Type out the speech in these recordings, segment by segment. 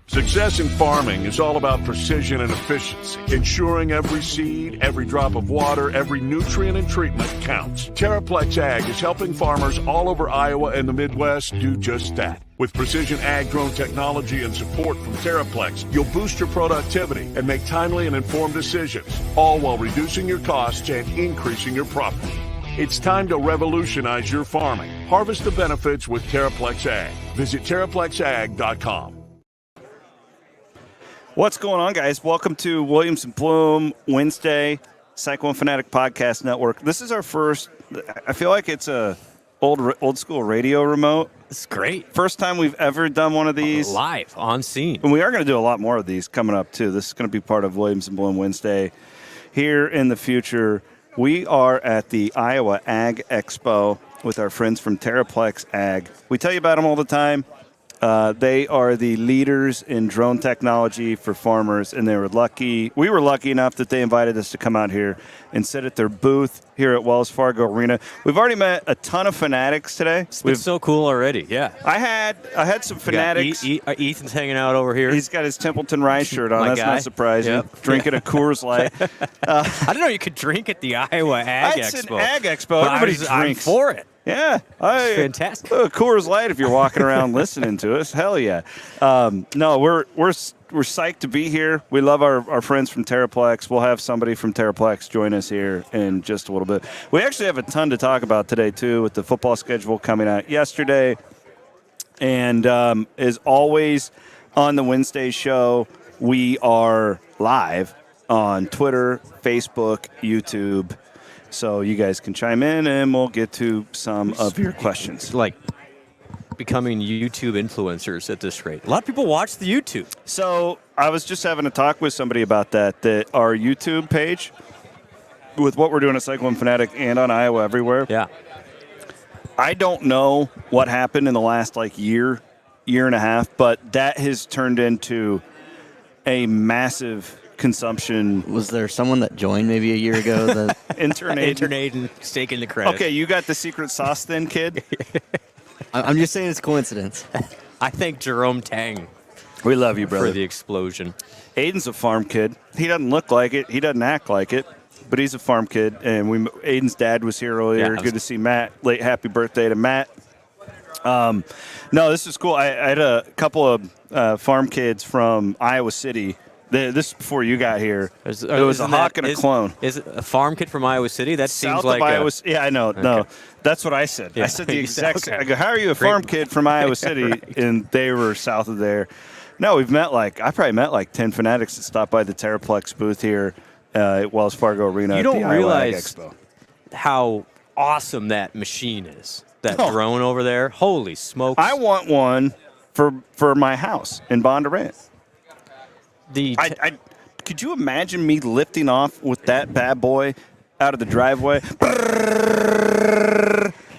Success in farming is all about precision and efficiency, ensuring every seed, every drop of water, every nutrient and treatment counts. Terraplex Ag is helping farmers all over Iowa and the Midwest do just that. With precision ag drone technology and support from Terraplex, you'll boost your productivity and make timely and informed decisions, all while reducing your costs and increasing your profit. It's time to revolutionize your farming. Harvest the benefits with Terraplex Ag. Visit TerraplexAg.com. What's going on, guys? Welcome to Williams and Blum Wednesday, Cyclone Fanatic Podcast Network. This is our first, I feel like it's a old school radio remote. It's great. First time we've ever done one of these. Live, on scene. And we are going to do a lot more of these coming up, too. This is going to be part of Williams and Blum Wednesday. Here in the future, we are at the Iowa Ag Expo with our friends from Terraplex Ag. We tell you about them all the time. They are the leaders in drone technology for farmers, and we were lucky enough that they invited us to come out here and sit at their booth here at Wells Fargo Arena. We've already met a ton of fanatics today. It's been so cool already, yeah. I had some fanatics. Ethan's hanging out over here. He's got his Templeton Rice shirt on. That's not surprising. Yep. Drinking a Coors Light. I didn't know you could drink at the Iowa Ag Expo. It's an Ag Expo. Everybody drinks. I'm for it. Yeah. It's fantastic. Coors Light if you're walking around listening to us. Hell yeah. No, we're psyched to be here. We love our friends from Terraplex. We'll have somebody from Terraplex join us here in just a little bit. We actually have a ton to talk about today, too, with the football schedule coming out yesterday. And as always on the Wednesday show, we are live on Twitter, Facebook, YouTube. So you guys can chime in, and we'll get to some of your questions. It's like becoming YouTube influencers at this rate. A lot of people watch the YouTube. So I was just having a talk with somebody about that our YouTube page, with what we're doing at Cyclone Fanatic and on Iowa Everywhere. Yeah. I don't know what happened in the last year and a half, but that has turned into a massive consumption. Was there someone that joined maybe a year ago? That Intern Aiden taking the credit. Okay, you got the secret sauce then, kid? I'm just saying it's coincidence. I thank Jerome Tang. We love you, brother. For the explosion. Aiden's a farm kid. He doesn't look like it. He doesn't act like it. But he's a farm kid. And Aiden's dad was here earlier. Yeah, good to see Matt. Late happy birthday to Matt. No, this is cool. I had a couple of farm kids from Iowa City. This is before you got here. It was a hawk and a clone. Is it a farm kid from Iowa City? That seems South like of Iowa. Yeah, I know. Okay. No, that's what I said. Yeah. I said the exact same. I go, how are you a farm kid from Iowa City? Right. And they were south of there. No, we've met I probably met 10 fanatics that stopped by the Terraplex booth here at Wells Fargo Arena. You don't at the realize Iowa Ag Expo. How awesome that machine is. That drone over there. Holy smokes. I want one for my house in Bondurant. Could you imagine me lifting off with that bad boy out of the driveway?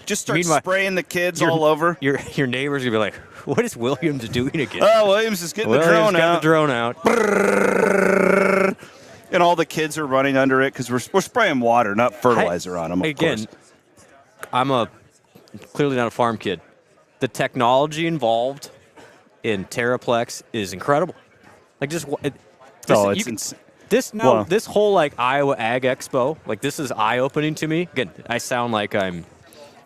Just start spraying the kids all over. Your neighbors are going to be like, what is Williams doing again? Oh, Williams is getting the drone out. And all the kids are running under it because we're spraying water, not fertilizer on them, of course. I'm clearly not a farm kid. The technology involved in Terraplex is incredible. This whole Iowa Ag Expo, this is eye-opening to me. Again, I sound like I'm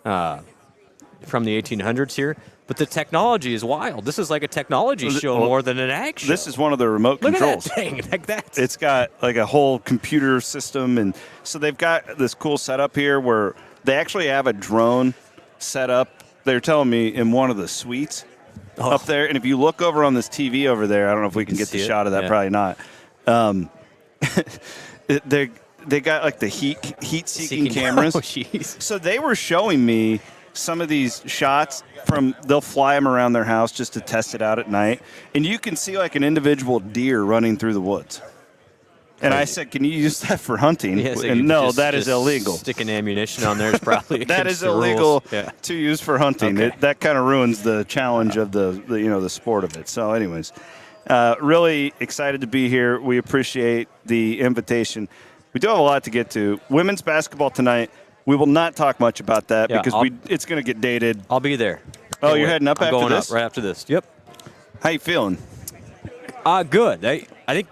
from the 1800s here, but the technology is wild. This is like a technology show more than an ag show. This is one of the remote controls. Look at that thing. It's got a whole computer system, and so they've got this cool setup here where they actually have a drone set up. They're telling me in one of the suites. Up there, and if you look over on this TV over there, I don't know if we can get the shot of that. Yeah. Probably not. They got the heat-seeking cameras. Oh, jeez. So they were showing me some of these shots they'll fly them around their house just to test it out at night, and you can see an individual deer running through the woods. And I said, can you use that for hunting? Yeah, so and no, that is illegal. Sticking ammunition on there is probably that is illegal to use for hunting. Okay. That kind of ruins the challenge of the sport of it. So, anyways, really excited to be here. We appreciate the invitation. We do have a lot to get to. Women's basketball tonight. We will not talk much about that because it's going to get dated. I'll be there. Oh, you're heading up after this? Up right after this. Yep. How you feeling? Good. I think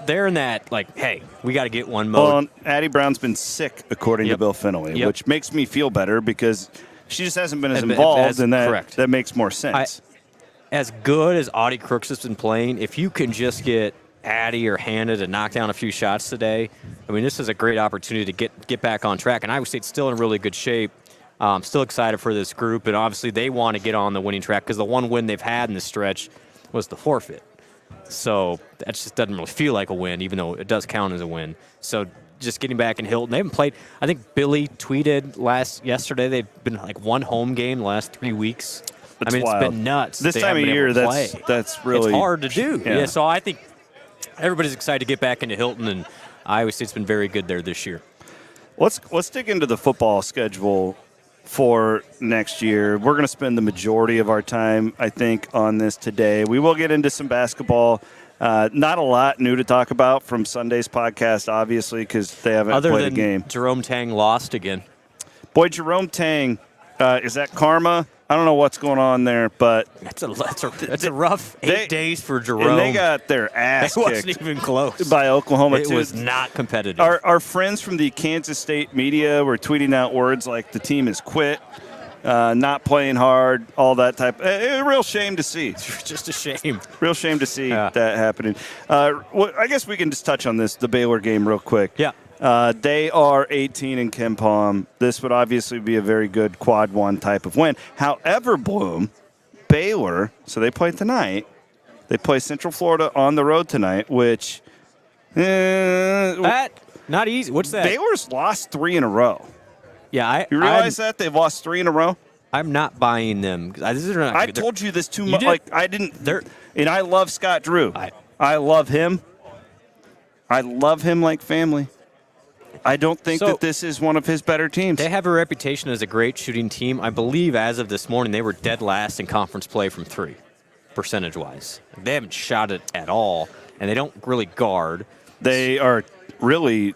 they're in that, like, hey, we got to get one mode. Well, Addie Brown's been sick, according to Bill Finley, which makes me feel better because she just hasn't been as involved, and that makes more sense. As good as Audie Crooks has been playing, if you can just get Addie or Hannah to knock down a few shots today, I mean, this is a great opportunity to get back on track. And Iowa State's still in really good shape. Still excited for this group, and obviously they want to get on the winning track because the one win they've had in this stretch was the forfeit. So that just doesn't really feel like a win, even though it does count as a win. So just getting back in Hilton, they haven't played. I think Billy tweeted yesterday they've been like one home game the last 3 weeks. It's wild. It's been nuts. This time of year, that's really it's hard to do. Yeah. So I think everybody's excited to get back into Hilton, and Iowa State's been very good there this year. Let's dig into the football schedule for next year. We're going to spend the majority of our time, I think, on this today. We will get into some basketball. Not a lot new to talk about from Sunday's podcast, obviously, because they haven't played a game. Jerome Tang lost again. Boy, Jerome Tang, is that karma? I don't know what's going on there, but that's a rough 8 days for Jerome. And they got their ass kicked. It wasn't even close by Oklahoma. It was not competitive. Our friends from the Kansas State media were tweeting out words like the team is quit, not playing hard, all that type. A real shame to see. Just a shame. Real shame to see that happening. Well, I guess we can just touch on the Baylor game real quick. Yeah. They are 18 in Ken Palm. This would obviously be a very good quad one type of win. However, Blum, Baylor, so they play tonight. They play Central Florida on the road tonight, which not easy. What's that? Baylor's lost 3 in a row. Yeah, you realize that they've lost 3 in a row. I'm not buying them. I told you this too much. Like I didn't. And I love Scott Drew. I love him. I love him like family. I don't think that this is one of his better teams. They have a reputation as a great shooting team. I believe as of this morning, they were dead last in conference play from 3, percentage-wise. They haven't shot it at all, and they don't really guard. They are really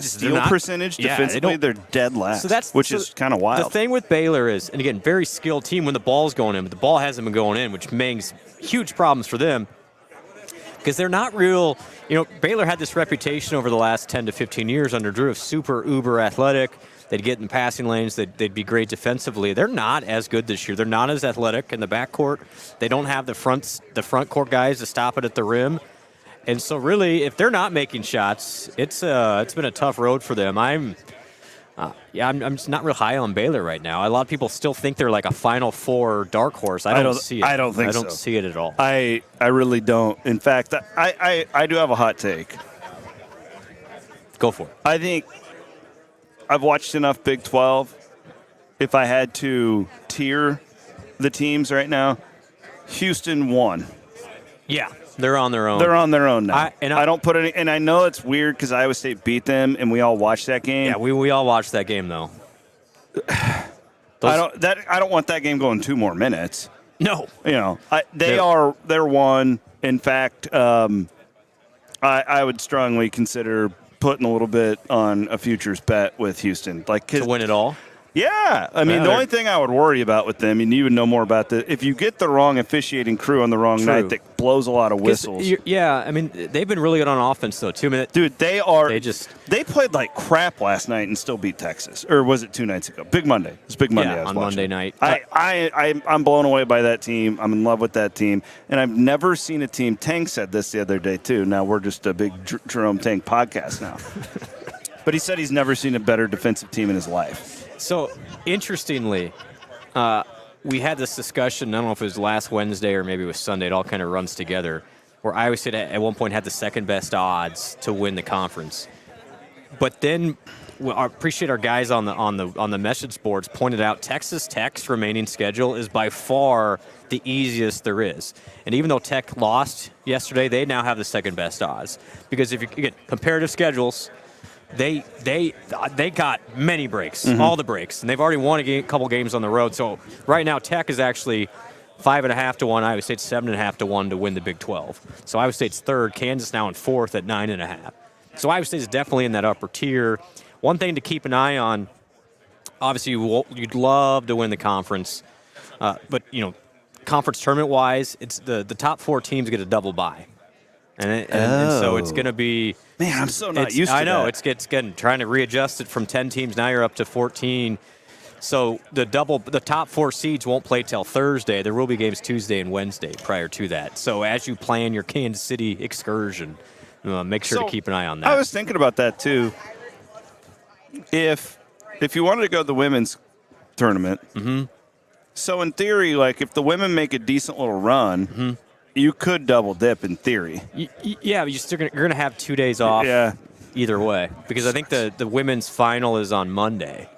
steal not, percentage defensively. They're dead last, which is kind of wild. The thing with Baylor is, and again, very skilled team when the ball's going in, but the ball hasn't been going in, which makes huge problems for them. Because they're not real, Baylor had this reputation over the last 10 to 15 years under Drew of super uber athletic. They'd get in passing lanes. They'd be great defensively. They're not as good this year. They're not as athletic in the backcourt. They don't have the front court guys to stop it at the rim. And so really, if they're not making shots, it's been a tough road for them. I'm just not real high on Baylor right now. A lot of people still think they're like a Final Four dark horse. I don't see it. I don't think so. I don't see it at all. I really don't. In fact, I do have a hot take. Go for it. I think I've watched enough Big 12. If I had to tier the teams right now, Houston won. Yeah. They're on their own. They're on their own now. I don't put any, and I know it's weird because Iowa State beat them, and we all watched that game. Yeah, we all watched that game though. I don't want that game going 2 more minutes. No, they're one. In fact, I would strongly consider putting a little bit on a futures bet with Houston, to win it all. Yeah, I mean, the only thing I would worry about with them, and you would know more about this, if you get the wrong officiating crew on the wrong night that blows a lot of whistles. Yeah, I mean, they've been really good on offense, though. 2 minutes. Dude, they played like crap last night and still beat Texas. Or was it 2 nights ago? Big Monday. It was Big Monday. Yeah, I was on watching. Monday night. I'm blown away by that team. I'm in love with that team. And I've never seen a team, Tang said this the other day, too. Now we're just a big Jerome Tang podcast now. But he said he's never seen a better defensive team in his life. So, interestingly, we had this discussion, I don't know if it was last Wednesday or maybe it was Sunday, it all kind of runs together, where Iowa State at one point had the second best odds to win the conference. But then I appreciate our guys on the message boards pointed out Texas Tech's remaining schedule is by far the easiest there is. And even though Tech lost yesterday, they now have the second best odds. Because if you get comparative schedules, They got many breaks, all the breaks, and they've already won a couple games on the road. So right now, Tech is actually 5.5 to 1. Iowa State's 7.5 to 1 to win the Big 12. So Iowa State's third. Kansas now in fourth at 9.5. So Iowa State is definitely in that upper tier. One thing to keep an eye on. Obviously, you'd love to win the conference, but conference tournament-wise, it's the top 4 teams get a double bye. And so it's going to be. Man, I'm so not used to that. I know it's getting trying to readjust it from 10 teams. Now you're up to 14. So the top 4 seeds won't play till Thursday. There will be games Tuesday and Wednesday prior to that. So as you plan your Kansas City excursion, make sure to keep an eye on that. I was thinking about that too. If you wanted to go to the women's tournament, so in theory, like if the women make a decent little run. You could double dip in theory. Yeah, you're going to have 2 days off either way. Because I think the women's final is on Monday.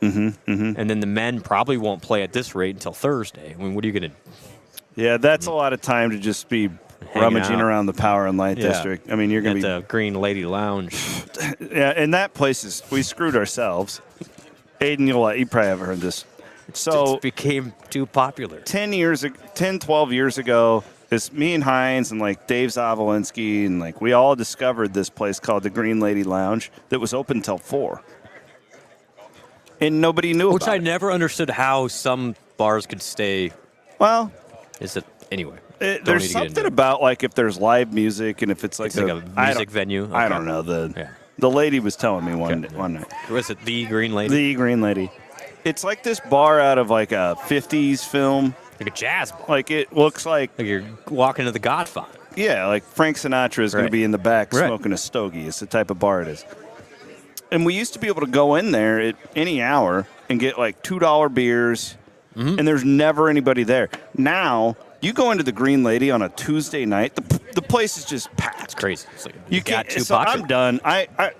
And then the men probably won't play at this rate until Thursday. I mean, what are you going to do? Yeah, that's a lot of time to just be rummaging around the Power and Light District. I mean, you're going to be at the Green Lady Lounge. Yeah, and that place we screwed ourselves. Aiden, you probably haven't heard this. So it became too popular. 12 years ago, it's me and Hines and like Dave Zavolinsky and like we all discovered this place called the Green Lady Lounge that was open till 4. And nobody knew about it. Which I never understood how some bars could stay. Well, anyway? There's something about like if there's live music and if it's like a music venue. Okay. I don't know. The lady was telling me one night. Was it the Green Lady? The Green Lady. It's like this bar out of like a 50s film. Like a jazz bar. Like it looks like you're walking to the Godfather. Yeah, like Frank Sinatra is going to be in the back smoking a stogie. It's the type of bar it is. And we used to be able to go in there at any hour and get like $2 beers, and there's never anybody there. Now, you go into the Green Lady on a Tuesday night, the place is just packed. It's crazy. It's like you can't. So I'm done.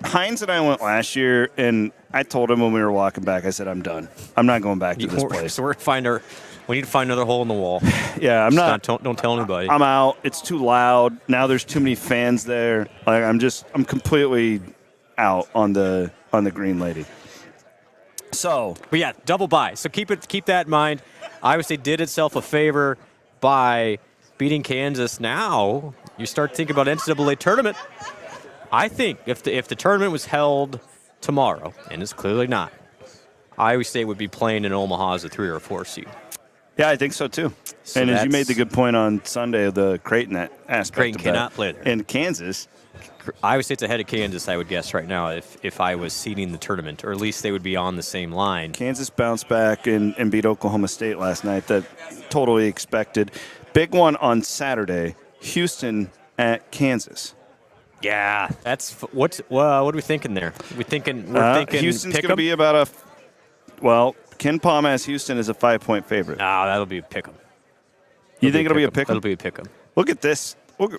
Hines and I went last year, and I told him when we were walking back, I said, I'm done. I'm not going back to this place. So we need to find another hole in the wall. Yeah, I'm not. Don't tell anybody. I'm out. It's too loud. Now there's too many fans there. Like I'm completely out on the Green Lady. So, but yeah, double bye. So keep that in mind. Iowa State did itself a favor by beating Kansas. Now you start thinking about NCAA tournament. I think if the tournament was held tomorrow, and it's clearly not, Iowa State would be playing in Omaha as a 3 or 4 seed. Yeah, I think so too. So and as you made the good point on Sunday, the Creighton aspect Creighton of cannot play there. In Kansas, Iowa State's ahead of Kansas, I would guess right now, if I was seeding the tournament, or at least they would be on the same line. Kansas bounced back and beat Oklahoma State last night. That totally expected. Big one on Saturday, Houston at Kansas. Yeah, that's what are we thinking there? We're thinking Houston's going to be about Ken Palm has Houston as a 5-point favorite. No, that'll be a pick 'em. You think it'll be a pick 'em? It'll be a pick 'em. Look at this.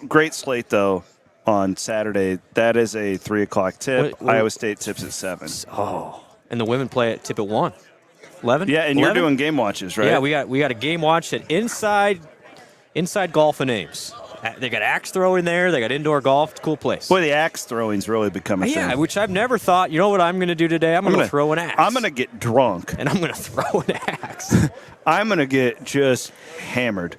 Great slate though. On Saturday, that is a 3:00 tip. Iowa State tips at 7. Oh, and the women play at tip at 1. 11? Yeah, and 11? You're doing game watches, right? Yeah, we got a game watch at Inside Golf and Ames. They got axe throwing there. They got indoor golf. It's a cool place. Boy, the axe throwing's really become a thing. Yeah, which I've never thought. You know what I'm going to do today? I'm going to throw an axe. I'm going to get drunk. And I'm going to throw an axe. I'm going to get just hammered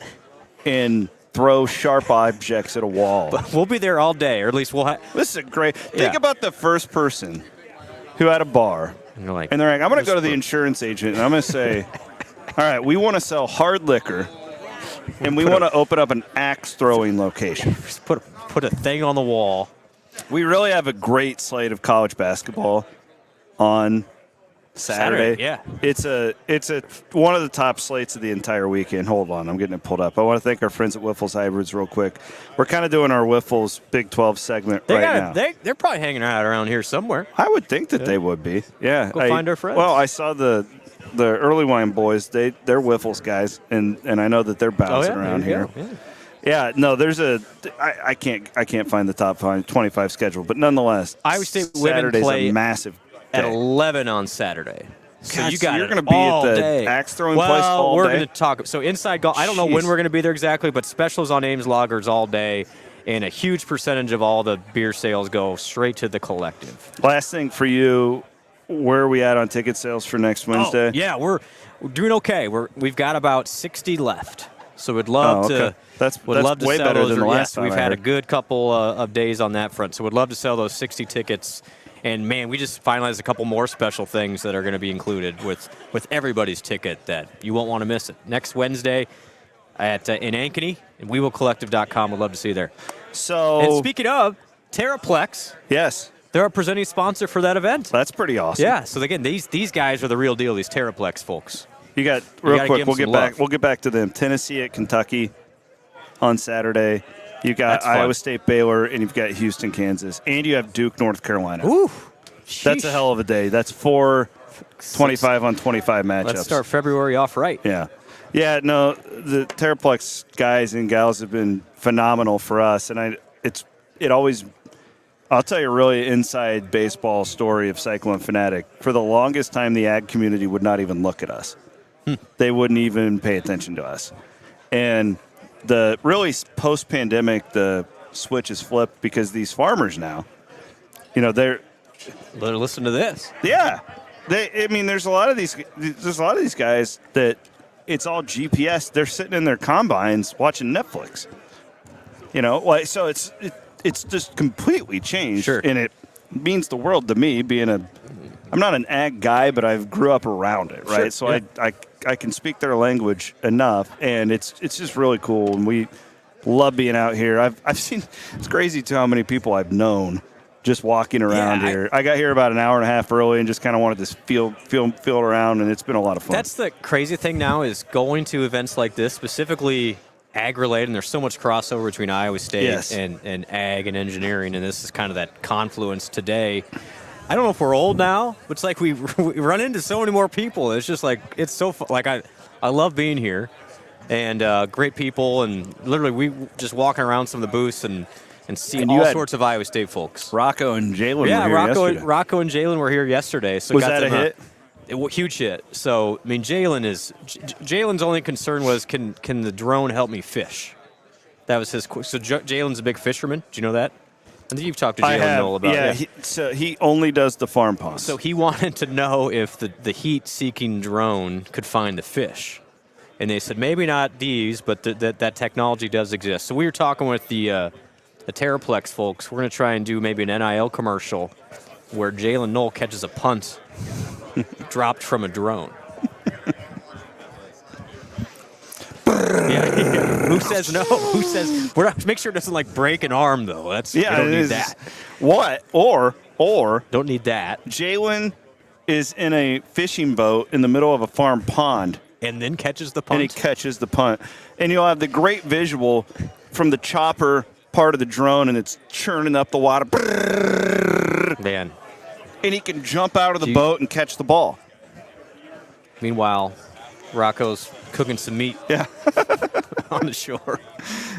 and throw sharp objects at a wall. But we'll be there all day, or at least we'll have. This is a great. Think about the first person who had a bar. And they're like, I'm going to go to the insurance agent, and I'm going to say, all right, we want to sell hard liquor. And we want to open up an axe-throwing location. Just put a thing on the wall. We really have a great slate of college basketball on Saturday. Yeah, it's a one of the top slates of the entire weekend. Hold on, I'm getting it pulled up. I want to thank our friends at Wiffles Hybrids real quick. We're kind of doing our Wiffles Big 12 segment now. They're probably hanging out around here somewhere. I would think that they would be. Yeah, go find our friends. Well, I saw the early wine boys, they're Wiffles guys, and I know that they're bouncing around here. Yeah, no, I can't find the top 25 schedule, but nonetheless, Iowa State women play a massive day. At 11 on Saturday. So you're going to be at the axe throwing place all day. We're going to talk. So inside golf, I don't know when we're going to be there exactly, but specials on Ames Loggers all day. And a huge percentage of all the beer sales go straight to the collective. Last thing for you, where are we at on ticket sales for next Wednesday? Yeah, we're doing okay. We've got about 60 left. So we'd love to. That's love to way sell better those. than the last time. We've had a good couple of days on that front. So we'd love to sell those 60 tickets. And man, we just finalized a couple more special things that are going to be included with everybody's ticket that you won't want to miss it. Next Wednesday, in Ankeny, and WeWillCollective.com. We'd love to see you there. So, And speaking of, Terraplex, yes, they're our presenting sponsor for that event. that's pretty awesome. Yeah, so again, these guys are the real deal, these Terraplex folks. You got gotta real quick. give We'll them get some back. love. We'll get back to them. Tennessee at Kentucky on Saturday. You got That's fun. Iowa State, Baylor, and you've got Houston, Kansas, and you have Duke, North Carolina. Ooh, That's a hell of a day. That's 4 25 on 25 matchups. Let's start February off right. Yeah. Yeah, no, the Terraplex guys and gals have been phenomenal for us, and I'll tell you a really inside baseball story of Cyclone Fanatic. For the longest time, the ag community would not even look at us. They wouldn't even pay attention to us. And the really post-pandemic, the switch is flipped because these farmers now, they're Listen to this. yeah. There's a lot of these guys that it's all GPS. They're sitting in their combines watching Netflix. So it's just completely changed. Sure. And it means the world to me I'm not an ag guy, but I grew up around it, right? Sure, So yeah. I can speak their language enough, and it's just really cool, and we love being out here. I've seen, it's crazy too how many people I've known just walking around here. I got here about an hour and a half early and just kind of wanted to feel around, and it's been a lot of fun. That's the crazy thing now is going to events like this, specifically ag-related, and there's so much crossover between Iowa State Yes. and ag and engineering, and this is kind of that confluence today. I don't know if we're old now, but it's like we run into so many more people. It's just like, it's so fun. Like, I love being here, and great people, and literally we just walking around some of the booths and seeing And you all had sorts of Iowa State folks. Rocco and Jalen Yeah, were here yesterday. Rocco and Jalen were here yesterday. So Was got that a them, hit? Huge hit. So, Jalen's only concern was, can the drone help me fish? That was his. So Jalen's a big fisherman. Do you know that? I think you've talked to I Jalen have, Noel about yeah. it. He only does the farm ponds. So he wanted to know if the heat-seeking drone could find the fish. And they said, maybe not these, but that technology does exist. So we were talking with the Terraplex folks. We're going to try and do maybe an NIL commercial where Jalen Noel catches a punt dropped from a drone. Yeah. Who says no? Who says we're not? Make sure it doesn't break an arm though. We don't need that. What? Or Don't need that. Jalen is in a fishing boat in the middle of a farm pond, And then catches the punt. and he catches the punt. And you'll have the great visual from the chopper part of the drone, and it's churning up the water. Man. And he can jump out of the boat and catch the ball. Meanwhile, Rocco's cooking some meat Yeah. on the shore.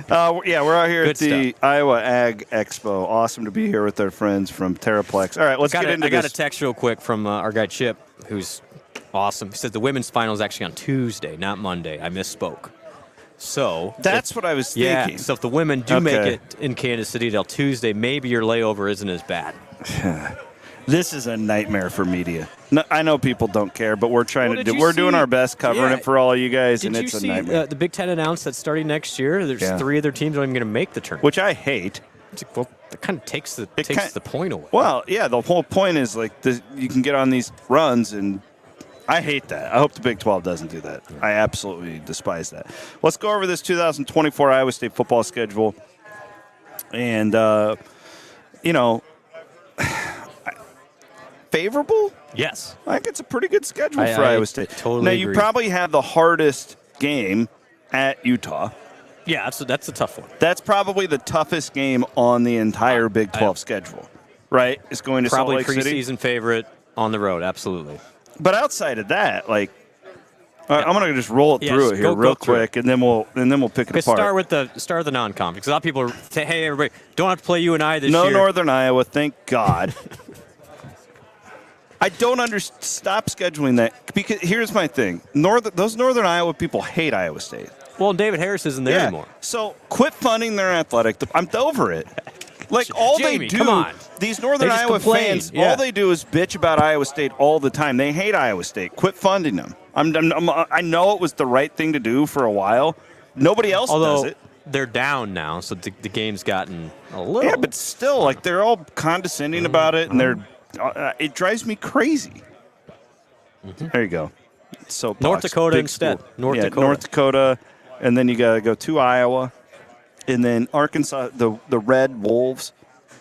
We're out here Good at the Iowa Ag Expo. Awesome to be here with our friends from Terraplex. All right, let's get into I got this. a text real quick from our guy Chip, who's awesome. He said the women's final is actually on Tuesday, not Monday. I misspoke. So That's what I was thinking. yeah. So if the women do make Okay. it in Kansas City till Tuesday, maybe your layover isn't as bad. This is a nightmare for media. No, I know people don't care, but we're trying Well, to did do. you We're doing see- our best covering yeah. it for all of you guys, Did and you it's a see nightmare. the Big Ten announced that starting next year, there's Yeah. 3 other teams not even going to make the tournament? Which I hate. It's like, well, that kind of takes the kind- the point away. Well, yeah, the whole point is you can get on these runs, and I hate that. I hope the Big 12 doesn't do that. I absolutely despise that. Let's go over this 2024 Iowa State football schedule, and favorable. Yes. I think it's a pretty good schedule I- for I Iowa State. totally Now you agree. probably have the hardest game at Utah. Yeah, that's a tough one. That's probably the toughest game on the entire Big 12 schedule, right? It's going to Probably Salt Lake City. preseason favorite on the road, absolutely. But outside of that, I'm going to just roll it Yeah, through just it here go real through quick, and then we'll pick it Let's apart. start with the non-conference. 'Cause a lot of people say, "Hey, everybody, don't have to play UNI this No year." Northern Iowa, thank God. I don't understand. Stop scheduling that, because here's my thing: those Northern Iowa people hate Iowa State. Well, David Harris isn't there anymore. So quit funding their athletic. I'm over it. Like all Jamie, they do, come on. these Northern They just Iowa complain, fans, yeah. all they do is bitch about Iowa State all the time. They hate Iowa State. Quit funding them. I know it was the right thing to do for a while. Nobody else does Although it. they're down now, so the game's gotten a little. Yeah, but still, they're all condescending about it, and it drives me crazy. There you go. So North Dakota instead. North Dakota. North Dakota. and then you got to go to Iowa, and then Arkansas. The Red Wolves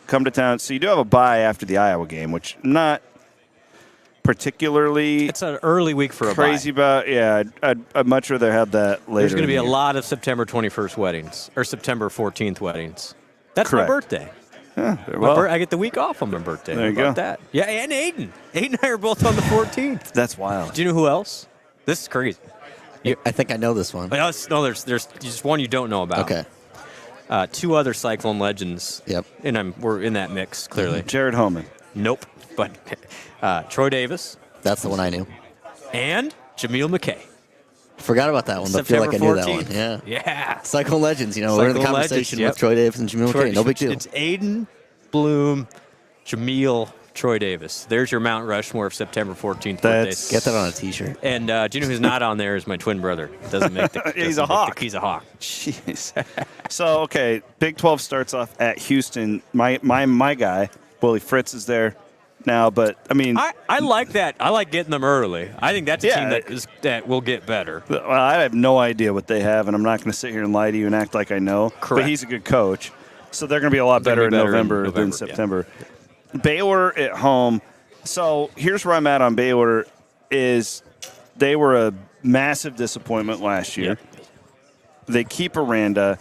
come to town, so you do have a bye after the Iowa game, which not particularly. It's an early week for a crazy bye. about. Yeah, I'd much rather have that later. There's going to be in a the year. lot of September 21st weddings or September 14th weddings. That's Correct. my birthday. Well, I get the week off on my birthday. There you How about go. that? Yeah, and Aiden. Aiden and I are both on the 14th. that's wild. Do you know who else? This is crazy. I think I know this one. No, there's just one you don't know about. Okay. 2 other Cyclone legends. Yep. And we're in that mix, clearly. Jared Homan. Nope. But Troy Davis That's the one I knew. and Jameel McKay. Forgot about that one, but feel September like I knew 14th. that one. Yeah. Yeah. Cyclone Legends, we're in the Cyclone conversation Legends, yep. with Troy Davis and Jamil McKay. No big deal. It's Aiden, Bloom, Jameel, Troy Davis. There's your Mount Rushmore of September 14th birthdays. Get that on a T-shirt. And do you know who's not on there is my twin brother. Doesn't make the. He's doesn't a make Hawk. He's a Hawk. Jeez. So, okay, Big 12 starts off at Houston. My guy, Willie Fritz, is there now, but, I mean. I like that. I like getting them early. I think that's a team that will get better. Well, I have no idea what they have, and I'm not going to sit here and lie to you and act like I know. Correct. But he's a good coach. So they're going to be a lot better in November than September. Yeah. Baylor at home. So here's where I'm at on Baylor is they were a massive disappointment last year. Yep. They keep Aranda.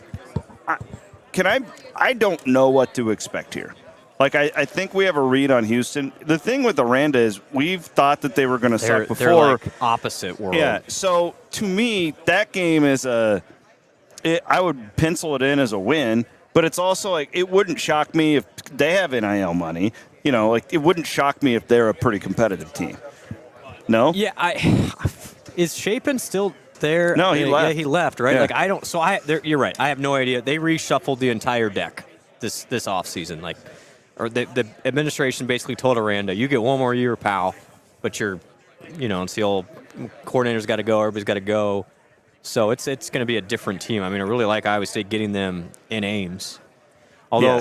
I don't know what to expect here. Like, I think we have a read on Houston. The thing with Aranda is we've thought that they were going to suck before. They're like opposite world. Yeah, so to me, that game is I would pencil it in as a win, but it's also like it wouldn't shock me if they have NIL money. Like it wouldn't shock me if they're a pretty competitive team. No? Yeah, is Chapin still there? No, he left. Yeah, he left, right? Yeah. Like I don't. So you're right. I have no idea. They reshuffled the entire deck this offseason. Or the administration basically told Aranda, you get one more year, pal, but it's the old coordinator's got to go, everybody's got to go. So it's going to be a different team. I mean, I really like Iowa State getting them in Ames. Although,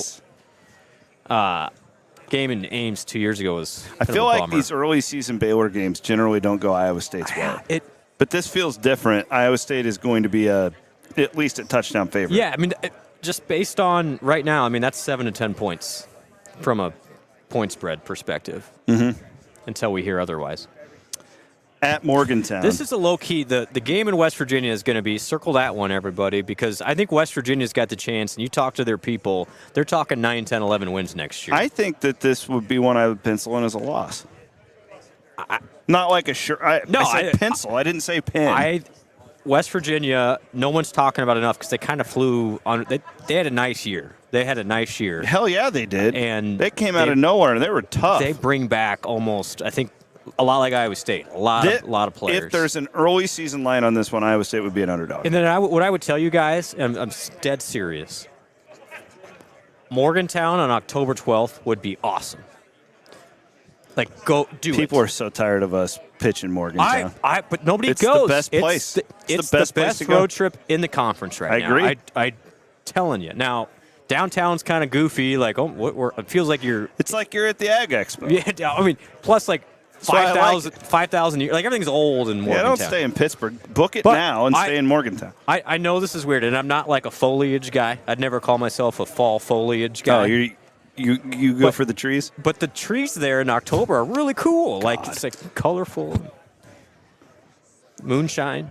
Yes. game in Ames 2 years ago was I kind feel of a like bummer. these early season Baylor games generally don't go Iowa State's way. But this feels different. Iowa State is going to be at least a touchdown favorite. Yeah, I mean, just based on right now, I mean, that's 7 to 10 points from a point spread perspective until we hear otherwise. At Morgantown. This is a low-key. The game in West Virginia is going to be, circle that one, everybody, because I think West Virginia's got the chance, and you talk to their people, they're talking 9, 10, 11 wins next year. I think that this would be one I would pencil in as a loss. Not like a sure. I said pencil. I didn't say pin. West Virginia, no one's talking about enough because they kind of flew on. They had a nice year. They had a nice year. Hell yeah, they did. And they came out of nowhere, and they were tough. They bring back almost, I think, a lot like Iowa State. A lot of players. If there's an early season line on this one, Iowa State would be an underdog. And then what I would tell you guys, and I'm dead serious, Morgantown on October 12th would be awesome. Like, go do People it. are so tired of us pitching Morgantown. But nobody It's goes. the best place. It's the best place to go. road trip in the conference right now. I agree. I'm telling you. Now, downtown's kind of goofy. Like, it feels like you're. It's like you're at the Ag Expo. Yeah, I mean, plus like why I 5,000 years. Like, everything's old in Morgantown. Yeah, don't stay in Pittsburgh. Book it But now and stay in Morgantown. I know this is weird, and I'm not like a foliage guy. I'd never call myself a fall foliage guy. Oh, you go for the trees? But the trees there in October are really cool. God. Like, it's like colorful. Moonshine.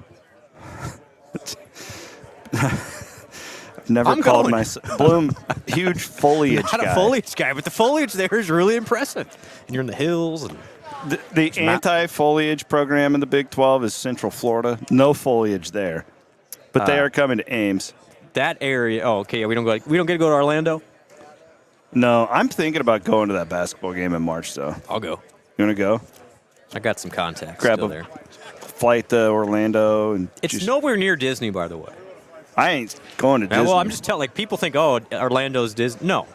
Never I'm called going. myself Bloom. Huge foliage Not guy. a foliage guy, but the foliage there is really impressive. And you're in the hills. And The anti-foliage program in the Big 12 is Central Florida. No foliage there, but they are coming to Ames. that area. Oh, okay. Yeah, we don't get to go to Orlando. No, I'm thinking about going to that basketball game in March, though. I'll go. You want to go? I got some contacts Grab still a there. flight to Orlando and It's nowhere near Disney, by the way. I ain't going to Disney. Well, I'm just telling. Like, people think, oh, Orlando's Disney. No,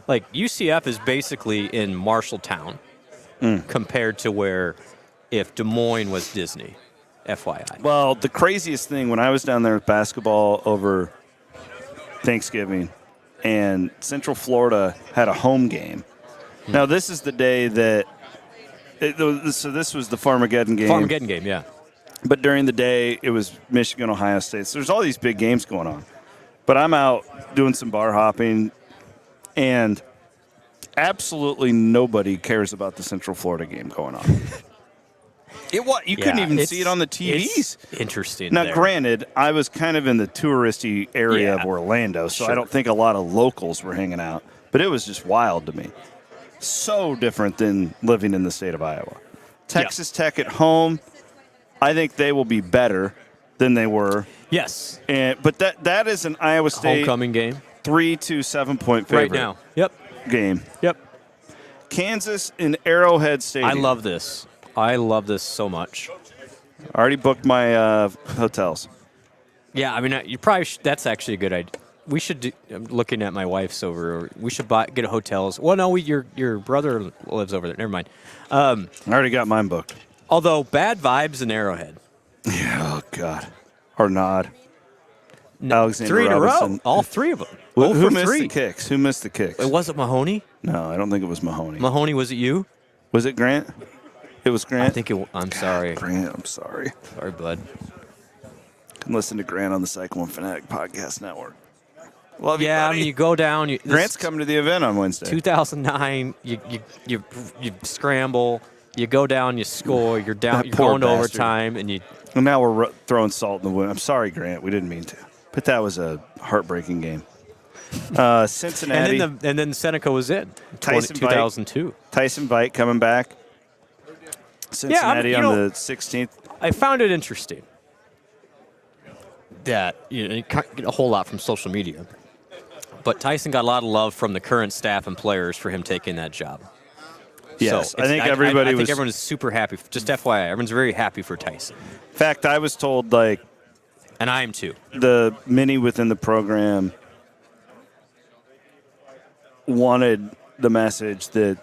like UCF is basically in Marshalltown compared to where if Des Moines was Disney. FYI. Well, the craziest thing when I was down there with basketball over Thanksgiving, and Central Florida had a home game. Now, this is the day that. So this was the Farmageddon game. Farmageddon game, yeah. But during the day, it was Michigan, Ohio State. So there's all these big games going on. But I'm out doing some bar hopping, and absolutely nobody cares about the Central Florida game going on. You couldn't even see it on the TVs. It's interesting. Now, there. granted, I was kind of in the touristy area of Orlando, so Sure. I don't think a lot of locals were hanging out. But it was just wild to me. So different than living in the state of Iowa. Texas Tech at home, I think they will be better than they were. Yes. But that is an Iowa State homecoming game. 3 to 7 point favorite Right now. Yep. game. Yep. Kansas in Arrowhead Stadium. I love this. I love this so much. I already booked my hotels. Yeah, I mean, you probably that's actually a good idea. We should do, I'm looking at my wife's over. We should get hotels. Well, no, your brother lives over there. Never mind. I already got mine booked. Although, bad vibes in Arrowhead. Yeah, oh, God. Arnaud. Alexander 3 in a Robinson. row. All 3 of them. Who missed 3. the kicks? Who missed the kicks? It wasn't Mahoney? No, I don't think it was Mahoney. Mahoney, was it you? Was it Grant? It was Grant? I think I'm sorry. Grant, I'm sorry. Sorry, bud. You can listen to Grant on the Cyclone Fanatic Podcast Network. Love you, Yeah, buddy. I mean, you go down. Grant's coming to the event on Wednesday. 2009, you scramble, you go down, you score, you're down, That you're poor going to bastard. overtime, and you. And now we're throwing salt in the wound. I'm sorry, Grant. We didn't mean to. But that was a heartbreaking game. Cincinnati. And then Seneca was in Tyson 2002. Tyson Veit coming back. Cincinnati on the 16th. I found it interesting that you can't get a whole lot from social media, but Tyson got a lot of love from the current staff and players for him taking that job. Yes, So I think everybody I think was. everyone is super happy. Just FYI, everyone's very happy for Tyson, In fact, I was told like and I am too. the many within the program wanted the message that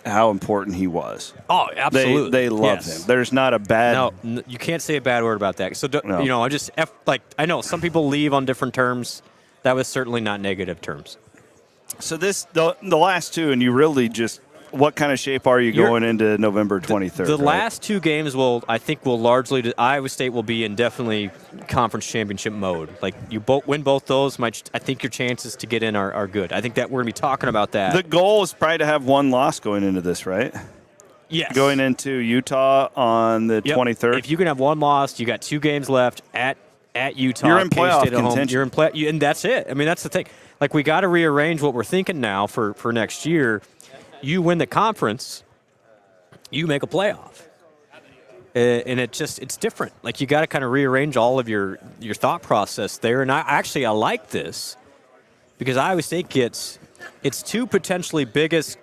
how important he was. Oh, absolutely. They love him. There's not a bad. No, you can't say a bad word about that. So, No. I just I know some people leave on different terms. That was certainly not negative terms. So the last two, and you really just. What kind of shape are you going into November 23rd? The right? last 2 games will largely Iowa State will be in definitely conference championship mode. Like you win both those, I think your chances to get in are good. I think that we're going to be talking about that. The goal is probably to have one loss going into this, right? Yes. Going into Utah on the 23rd. If you can have one loss, you got 2 games left at Utah. You're in playoff K-State at home. contention. You're in play, and that's it. I mean, that's the thing. Like we got to rearrange what we're thinking now for next year. You win the conference, you make a playoff. And it's different. Like you got to kind of rearrange all of your thought process there. And I like this because Iowa State gets its 2 potentially biggest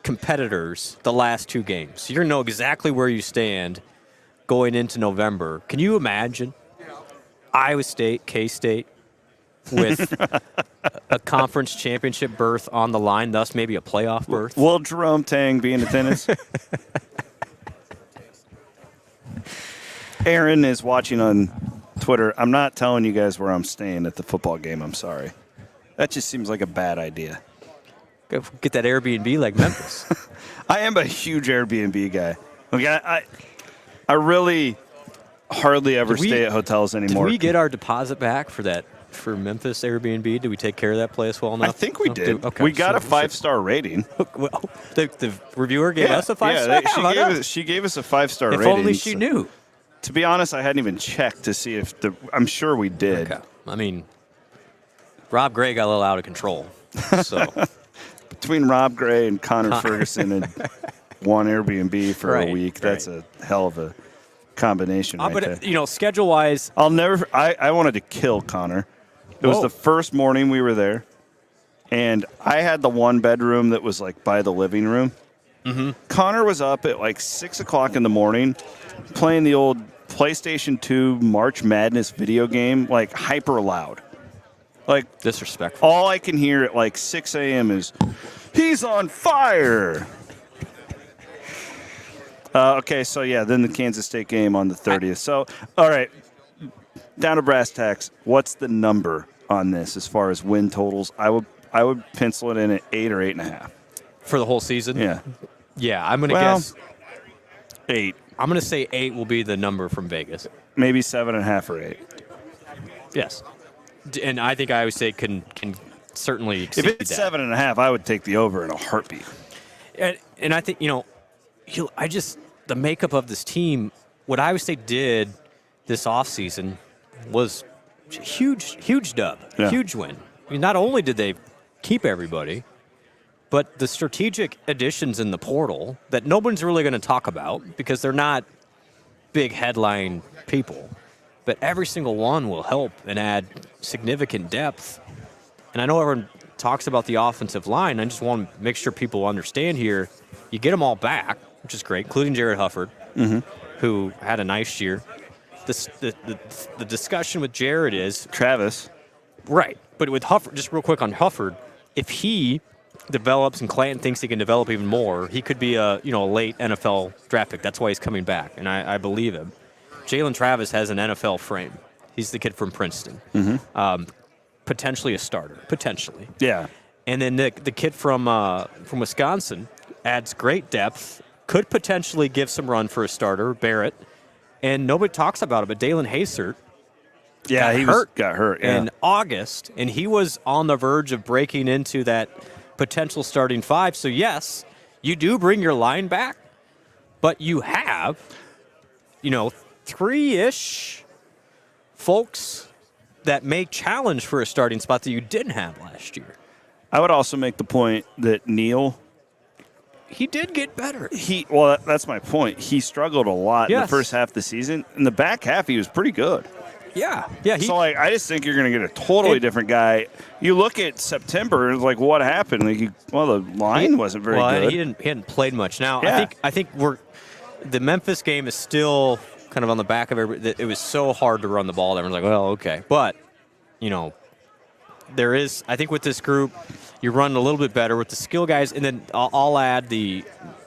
competitors the last 2 games. So you're going to know exactly where you stand going into November. Can you imagine Iowa State, K-State with a conference championship berth on the line, thus maybe a playoff berth? Will Jerome Tang be in attendance? Aaron is watching on Twitter. I'm not telling you guys where I'm staying at the football game. I'm sorry. That just seems like a bad idea. Get that Airbnb like Memphis. I am a huge Airbnb guy. Like I really hardly ever stay at hotels anymore. Did we get our deposit back for Memphis Airbnb? Did we take care of that place well enough? I think we did. Okay, we got a 5-star rating. Well, the reviewer gave us a 5-star. Yeah, she gave us a 5-star rating. If only she knew. To be honest, I hadn't even checked to see if I'm sure we did. Okay. I mean, Rob Gray got a little out of control. So between Rob Gray and Connor Ferguson and one Airbnb for a week, that's a hell of a combination right there. But, schedule-wise. I wanted to kill Connor. It was the first morning we were there, and I had the one bedroom that was, like, by the living room. Mm-hmm. Connor was up at, like, 6 o'clock in the morning playing the old PlayStation 2 March Madness video game, like, hyper loud. Like, disrespectful. All I can hear at, like, 6 a.m. is, "He's on fire!" Okay, so then the Kansas State game on the 30th. So, all right, down to brass tacks. What's the number on this as far as win totals? I would pencil it in at 8 or 8.5 for the whole season. Yeah, I'm going to guess 8. I'm going to say 8 will be the number from Vegas. Maybe 7.5 or 8. Yes. And I think Iowa State can certainly exceed If it's that. 7.5, I would take the over in a heartbeat. And I think, the makeup of this team, what Iowa State did this offseason was huge dub, huge win. I mean, not only did they keep everybody, but the strategic additions in the portal that nobody's really going to talk about because they're not big headline people, but every single one will help and add significant depth. And I know everyone talks about the offensive line. I just want to make sure people understand here, you get them all back, which is great, including Jared Hufford, who had a nice year. The discussion with Jared is Travis. Right. But with Hufford, just real quick on Hufford, if he develops and Clanton thinks he can develop even more, he could be a late NFL draft pick. That's why he's coming back, and I believe him. Jalen Travis has an NFL frame. He's the kid from Princeton. Potentially a starter. Potentially. Yeah. And then the kid from Wisconsin adds great depth, could potentially give some run for a starter, Barrett. And nobody talks about it, but Dalen Haysert got hurt in August, and he was on the verge of breaking into that potential starting 5. So, yes, you do bring your line back, but you have, 3-ish folks that may challenge for a starting spot that you didn't have last year. I would also make the point that Neal, he did get better. That's my point. He struggled a lot in the first half of the season. In the back half, he was pretty good. Yeah. I just think you're going to get a totally different guy. You look at September, and it's like, what happened? The line wasn't very good. He hadn't played much. Now, I think the Memphis game is still kind of on the back of everybody. It was so hard to run the ball. Everyone's like, well, okay. But, there is, I think with this group, you're running a little bit better with the skill guys. And then I'll add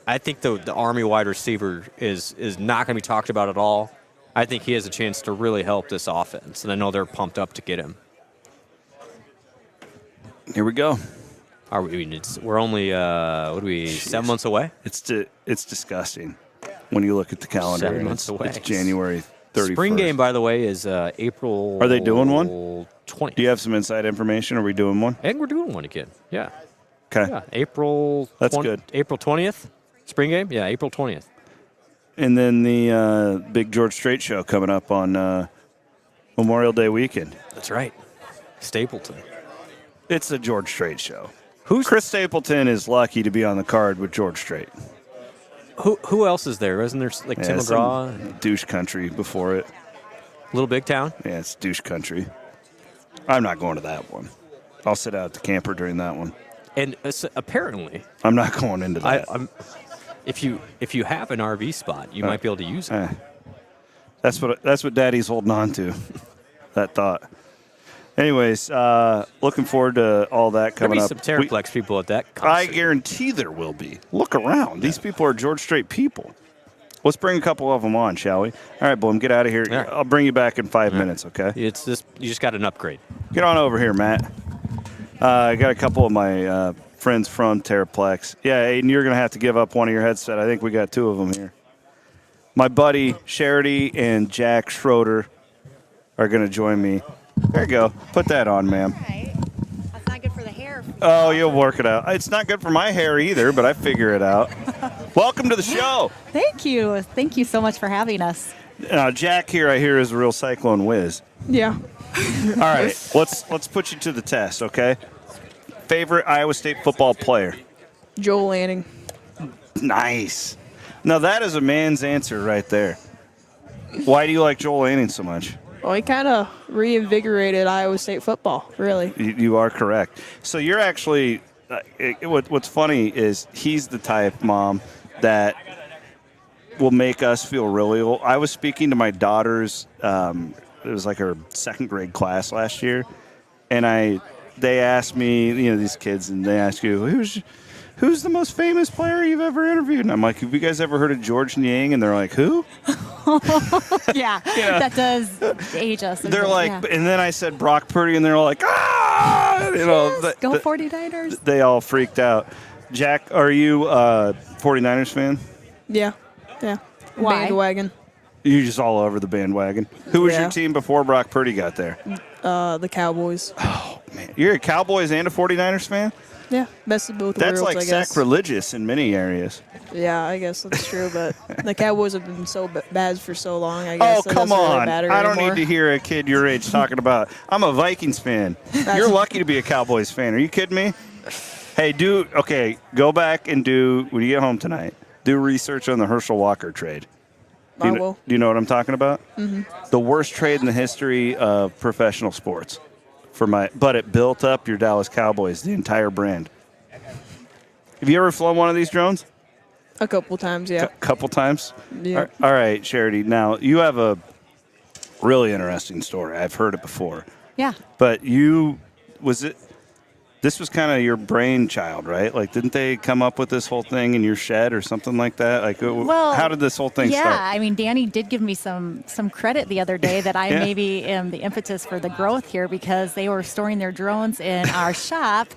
I think the Army wide receiver is not going to be talked about at all. I think he has a chance to really help this offense. And I know they're pumped up to get him. Here we go. We're only, 7 months away? It's disgusting when you look at the calendar. 7 months away. It's January 31st. Spring game, by the way, is April. Are they doing one? 20th. Do you have some inside information? Are we doing one? I think we're doing one again. Yeah. Okay. Yeah. April. That's good. April 20th. Spring game. Yeah. April 20th. And then the big George Strait show coming up on Memorial Day weekend. That's right. Stapleton. It's a George Strait show. Chris Stapleton is lucky to be on the card with George Strait. Who else is there? Isn't there Tim McGraw? Douche country before it. Little Big Town? Yeah, it's douche country. I'm not going to that one. I'll sit out at the camper during that one. And apparently, I'm not going into that. If you have an RV spot, you might be able to use it. That's what Daddy's holding on to. That thought. Anyways, looking forward to all that coming up. There'll be some Terraplex people at that concert. I guarantee there will be. Look around. These people are George Strait people. Let's bring a couple of them on, shall we? All right, Blum, get out of here. Right. I'll bring you back in 5 minutes, okay? You just got an upgrade. Get on over here, Matt. I got a couple of my friends from Terraplex. Yeah, Aiden, you're going to have to give up one of your headset. I think we got 2 of them here. My buddy Charity and Jack Schroeder are going to join me. There you go. Put that on, ma'am. All right. That's not good for the hair. Oh, you'll work it out. It's not good for my hair either, but I figure it out. Welcome to the show. Thank you. Thank you so much for having us. Jack here, I hear, is a real Cyclone whiz. Yeah. All right, let's put you to the test, okay? Favorite Iowa State football player? Joel Lanning. Nice. Now that is a man's answer right there. Why do you like Joel Lanning so much? Well, he kind of reinvigorated Iowa State football, really. You are correct. So you're actually, what's funny is he's the type, Mom, that will make us feel really old. I was speaking to my daughter's, it was like her second grade class last year, and they asked me, these kids, and they ask you, who's the most famous player you've ever interviewed? And I'm like, have you guys ever heard of George Niang? And they're like, who? Yeah, that does age us. They're like, and then I said Brock Purdy, and they're all like, ah! Yes, go 49ers. They all freaked out. Jack, are you a 49ers fan? Yeah. Why? Bandwagon. You're just all over the bandwagon. Who was your Yeah. team before Brock Purdy got there? The Cowboys. Man, you're a Cowboys and a 49ers fan? Yeah, best of both That's worlds, like I guess. sacrilegious in many areas. Yeah, I guess that's true, but the Cowboys have been so bad for so long, I guess. Oh, it come doesn't really on. matter I don't anymore. need to hear a kid your age talking about, I'm a Vikings fan. You're lucky to be a Cowboys fan. Are you kidding me? Hey, go back and when you get home tonight, do research on the Herschel Walker trade. I will. Do you know what I'm talking about? Mm-hmm. The worst trade in the history of professional sports. But it built up your Dallas Cowboys, the entire brand. Have you ever flown one of these drones? A couple times, yeah. Couple times? Yeah. All right, Charity. Now, you have a really interesting story. I've heard it before. Yeah. But this was kind of your brainchild, right? Like, didn't they come up with this whole thing in your shed or something like that? Like, how did this whole thing start? Yeah, I mean, Danny did give me some credit the other day that I Yeah. maybe am the impetus for the growth here because they were storing their drones in our shop.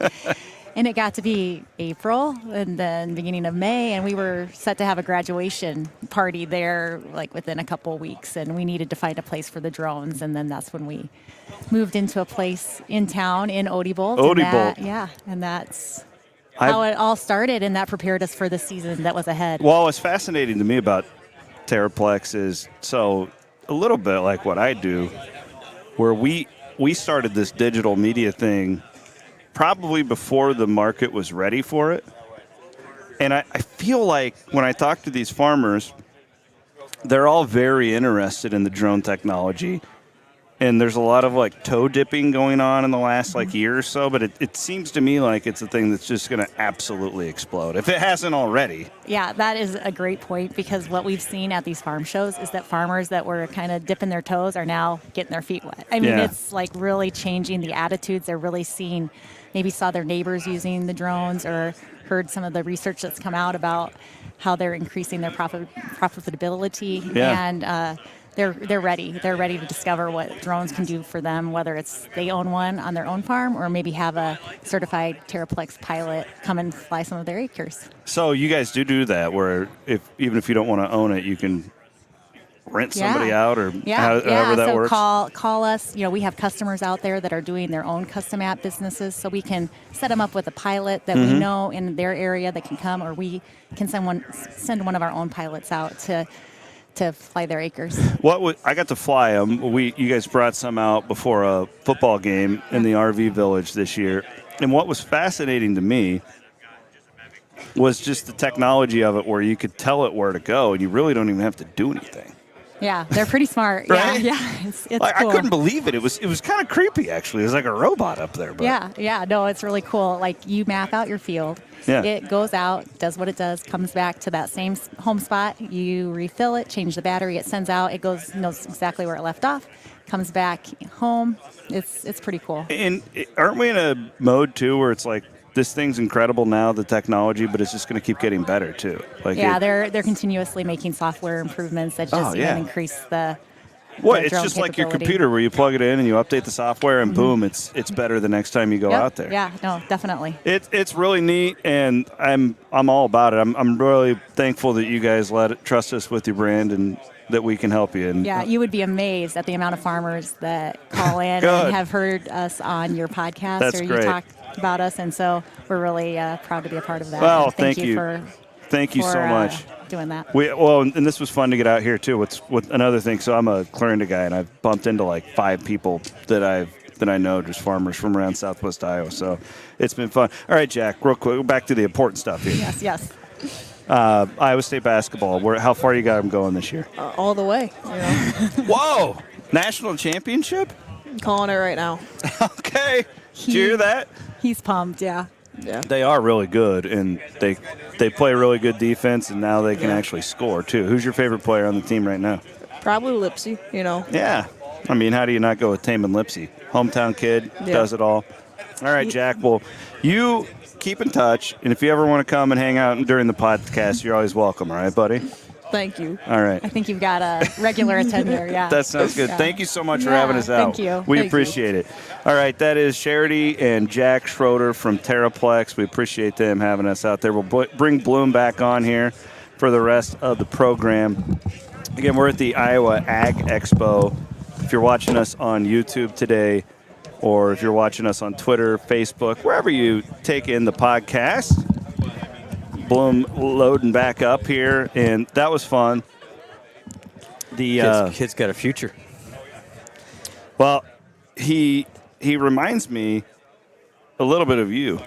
And it got to be April and then beginning of May, and we were set to have a graduation party there like within a couple of weeks, and we needed to find a place for the drones, and then that's when we moved into a place in town in Odie-Bolt. Yeah, and that's how it all started, and that prepared us for the season that was ahead. Well, what's fascinating to me about Terraplex is a little bit like what I do, where we started this digital media thing probably before the market was ready for it. And I feel like when I talk to these farmers, they're all very interested in the drone technology. And there's a lot of like toe dipping going on in the last like year or so, but it seems to me like it's a thing that's just going to absolutely explode if it hasn't already. Yeah, that is a great point because what we've seen at these farm shows is that farmers that were kind of dipping their toes are now getting their feet wet. I mean, It's like really changing the attitudes. They're really seeing, maybe saw their neighbors using the drones or heard some of the research that's come out about how they're increasing their profitability. Yeah. And they're ready. They're ready to discover what drones can do for them, whether it's they own one on their own farm or maybe have a certified Terraplex pilot come and fly some of their acres. So you guys do that where even if you don't want to own it, you can rent somebody out or however that so works? Call us. You know, we have customers out there that are doing their own custom app businesses, so we can set them up with a pilot that we know in their area that can come, or we can send one of our own pilots out to fly their acres. I got to fly them. You guys brought some out before a football game in the RV Village this year, and what was fascinating to me was just the technology of it, where you could tell it where to go, and you really don't even have to do anything. Yeah, they're pretty smart. Right? Yeah, it's like, cool. I couldn't believe it. It was kind of creepy, actually. It was like a robot up there. But. Yeah. No, it's really cool. Like, you map out your field. Yeah. It goes out, does what it does, comes back to that same home spot. You refill it, change the battery. It sends out. It knows exactly where it left off. Comes back home. It's pretty cool. And aren't we in a mode too where it's like, this thing's incredible now, the technology, but it's just going to keep getting better too. Like they're continuously making software improvements that just even increase the. It's just like your computer where you plug it in and you update the software and boom, it's better the next time you go out there. Yeah, no, definitely. It's really neat, and I'm all about it. I'm really thankful that you guys trust us with your brand and that we can help you. And you would be amazed at the amount of farmers that call in and have heard us on your podcast. That's you great. talk about us, and so we're really proud to be a part of that. Well, thank you. Thank you so much. Doing that. And this was fun to get out here too. With another thing, so I'm a Clarinda guy, and I've bumped into like 5 people that I know, just farmers from around Southwest Iowa. So it's been fun. All right, Jack, real quick, back to the important stuff here. Yes. Iowa State basketball. How far you got them going this year? All the way. You know. Whoa! National championship? I'm calling it right now. Okay. Did you hear that? He's pumped. Yeah. They are really good, and they play really good defense, and now they can actually score too. Who's your favorite player on the team right now? Probably Lipsy. You know. Yeah. I mean, how do you not go with Taman Lipsy? Hometown kid, does it all. All right, Jack. Well, you keep in touch, and if you ever want to come and hang out during the podcast, you're always welcome. All right, buddy? Thank you. All right. I think you've got a regular attender, yeah. That sounds good. Yeah. Thank you so much for having us out. Thank you. We appreciate it. All right, that is Charity and Jack Schroeder from Terraplex. We appreciate them having us out there. We'll bring Bloom back on here for the rest of the program. Again, we're at the Iowa Ag Expo. If you're watching us on YouTube today, or if you're watching us on Twitter, Facebook, wherever you take in the podcast, Blum loading back up here, and that was fun. The kid's got a future. Well, he reminds me a little bit of you.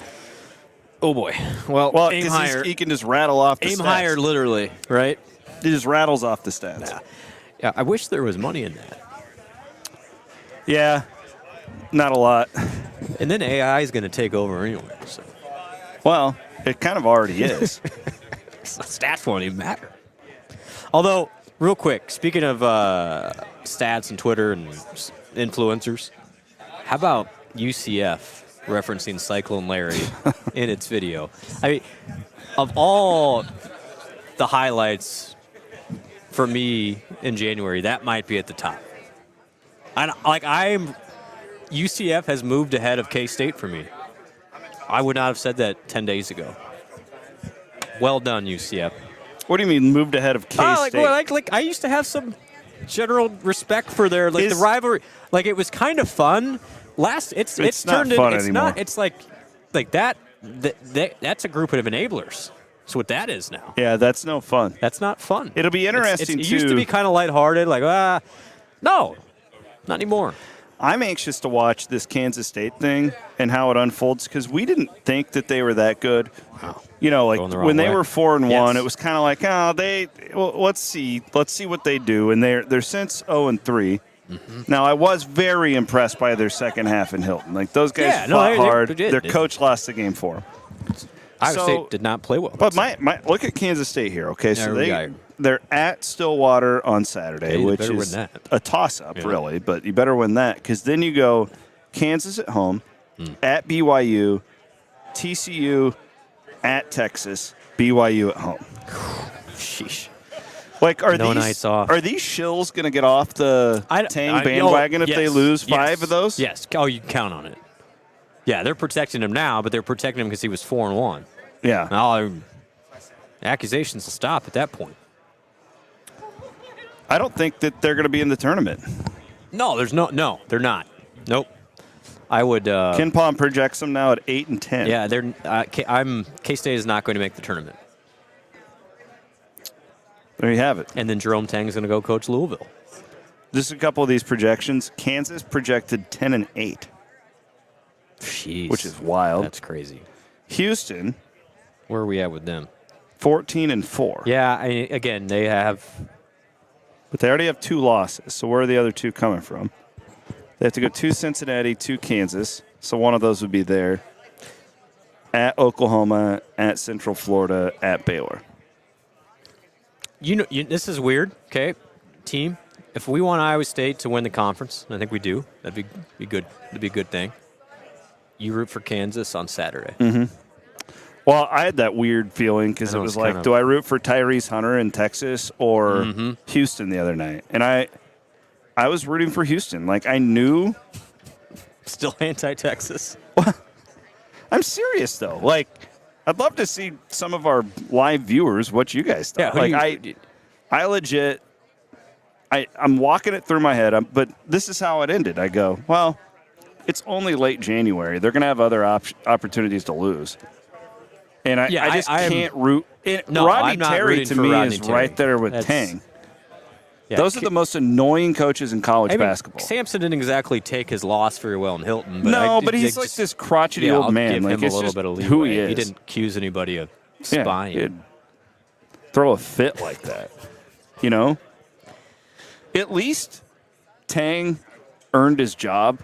Oh boy. Well, aim higher. He can just rattle off the Aim stats. higher, literally, right? He just rattles off the stats. Yeah, I wish there was money in that. Yeah, not a lot. And then AI is going to take over anyway. So. Well, it kind of already is. Stats won't even matter. Although, real quick, speaking of stats and Twitter and influencers, how about UCF referencing Cyclone Larry in its video? I mean, of all the highlights for me in January, that might be at the top. UCF has moved ahead of K-State for me. I would not have said that 10 days ago. Well done, UCF. What do you mean moved ahead of K-State? I used to have some general respect for their the rivalry. Like, it was kind of fun. It's not turned fun in, it's anymore. not. It's like that. That's a group of enenablers. That's what that is now. Yeah, that's no fun. That's not fun. It'll be interesting, It used to be kind of lighthearted, like, no, not anymore. I'm anxious to watch this Kansas State thing and how it unfolds because we didn't think that they were that good. Wow. You know, like when they were 4-1, Yes. it was kind of like, let's see what they do, and they're since 0-3. Mm-hmm. Now, I was very impressed by their second half in Hilton. Like, those guys fought hard. Their coach lost the game for them. Iowa State did not play well. But my look at Kansas State here. Okay, so they're at Stillwater on Saturday, which is a toss-up, really. But you better win that because then you go Kansas at home, at BYU, TCU at Texas, BYU at home. Sheesh. Like, are nights off. Are these shills going to get off the Tang bandwagon if they lose 5 of those? Yes. Oh, you can count on it. Yeah, they're protecting him now, but they're protecting him because he was 4-1. Yeah. Now, accusations will stop at that point. I don't think that they're going to be in the tournament. No, they're not. Nope. I would. Ken Palm projects them now at 8-10. Yeah, K-State is not going to make the tournament. There you have it. And then Jerome Tang's going to go coach Louisville. Just a couple of these projections. Kansas projected 10-8. Jeez. Which is wild. That's crazy. Houston. Where are we at with them? 14-4. Yeah, again, they have. But they already have 2 losses. So where are the other 2 coming from? They have to go to Cincinnati, to Kansas. So one of those would be there. At Oklahoma, at Central Florida, at Baylor. This is weird. Okay, team. If we want Iowa State to win the conference, and I think we do, that'd be good. That'd be a good thing. You root for Kansas on Saturday. Mm-hmm. Well, I had that weird feeling because it was like, do I root for Tyrese Hunter in Texas or Houston the other night? And I was rooting for Houston. Like, I knew. Still anti-Texas. I'm serious, though. Like, I'd love to see some of our live viewers what you guys thought. Yeah, I legit, I'm walking it through my head, but this is how it ended. I go, well, it's only late January. They're going to have other opportunities to lose. And I just can't root. Rodney Terry, to me, is right there with Tang. Yeah, those are the most annoying coaches in college basketball. Sampson didn't exactly take his loss very well in Hilton. But he's like this crotchety old man. Give him like, a little bit of leeway. Who he is. He didn't accuse anybody of spying. He'd throw a fit like that. You know? At least Tang earned his job.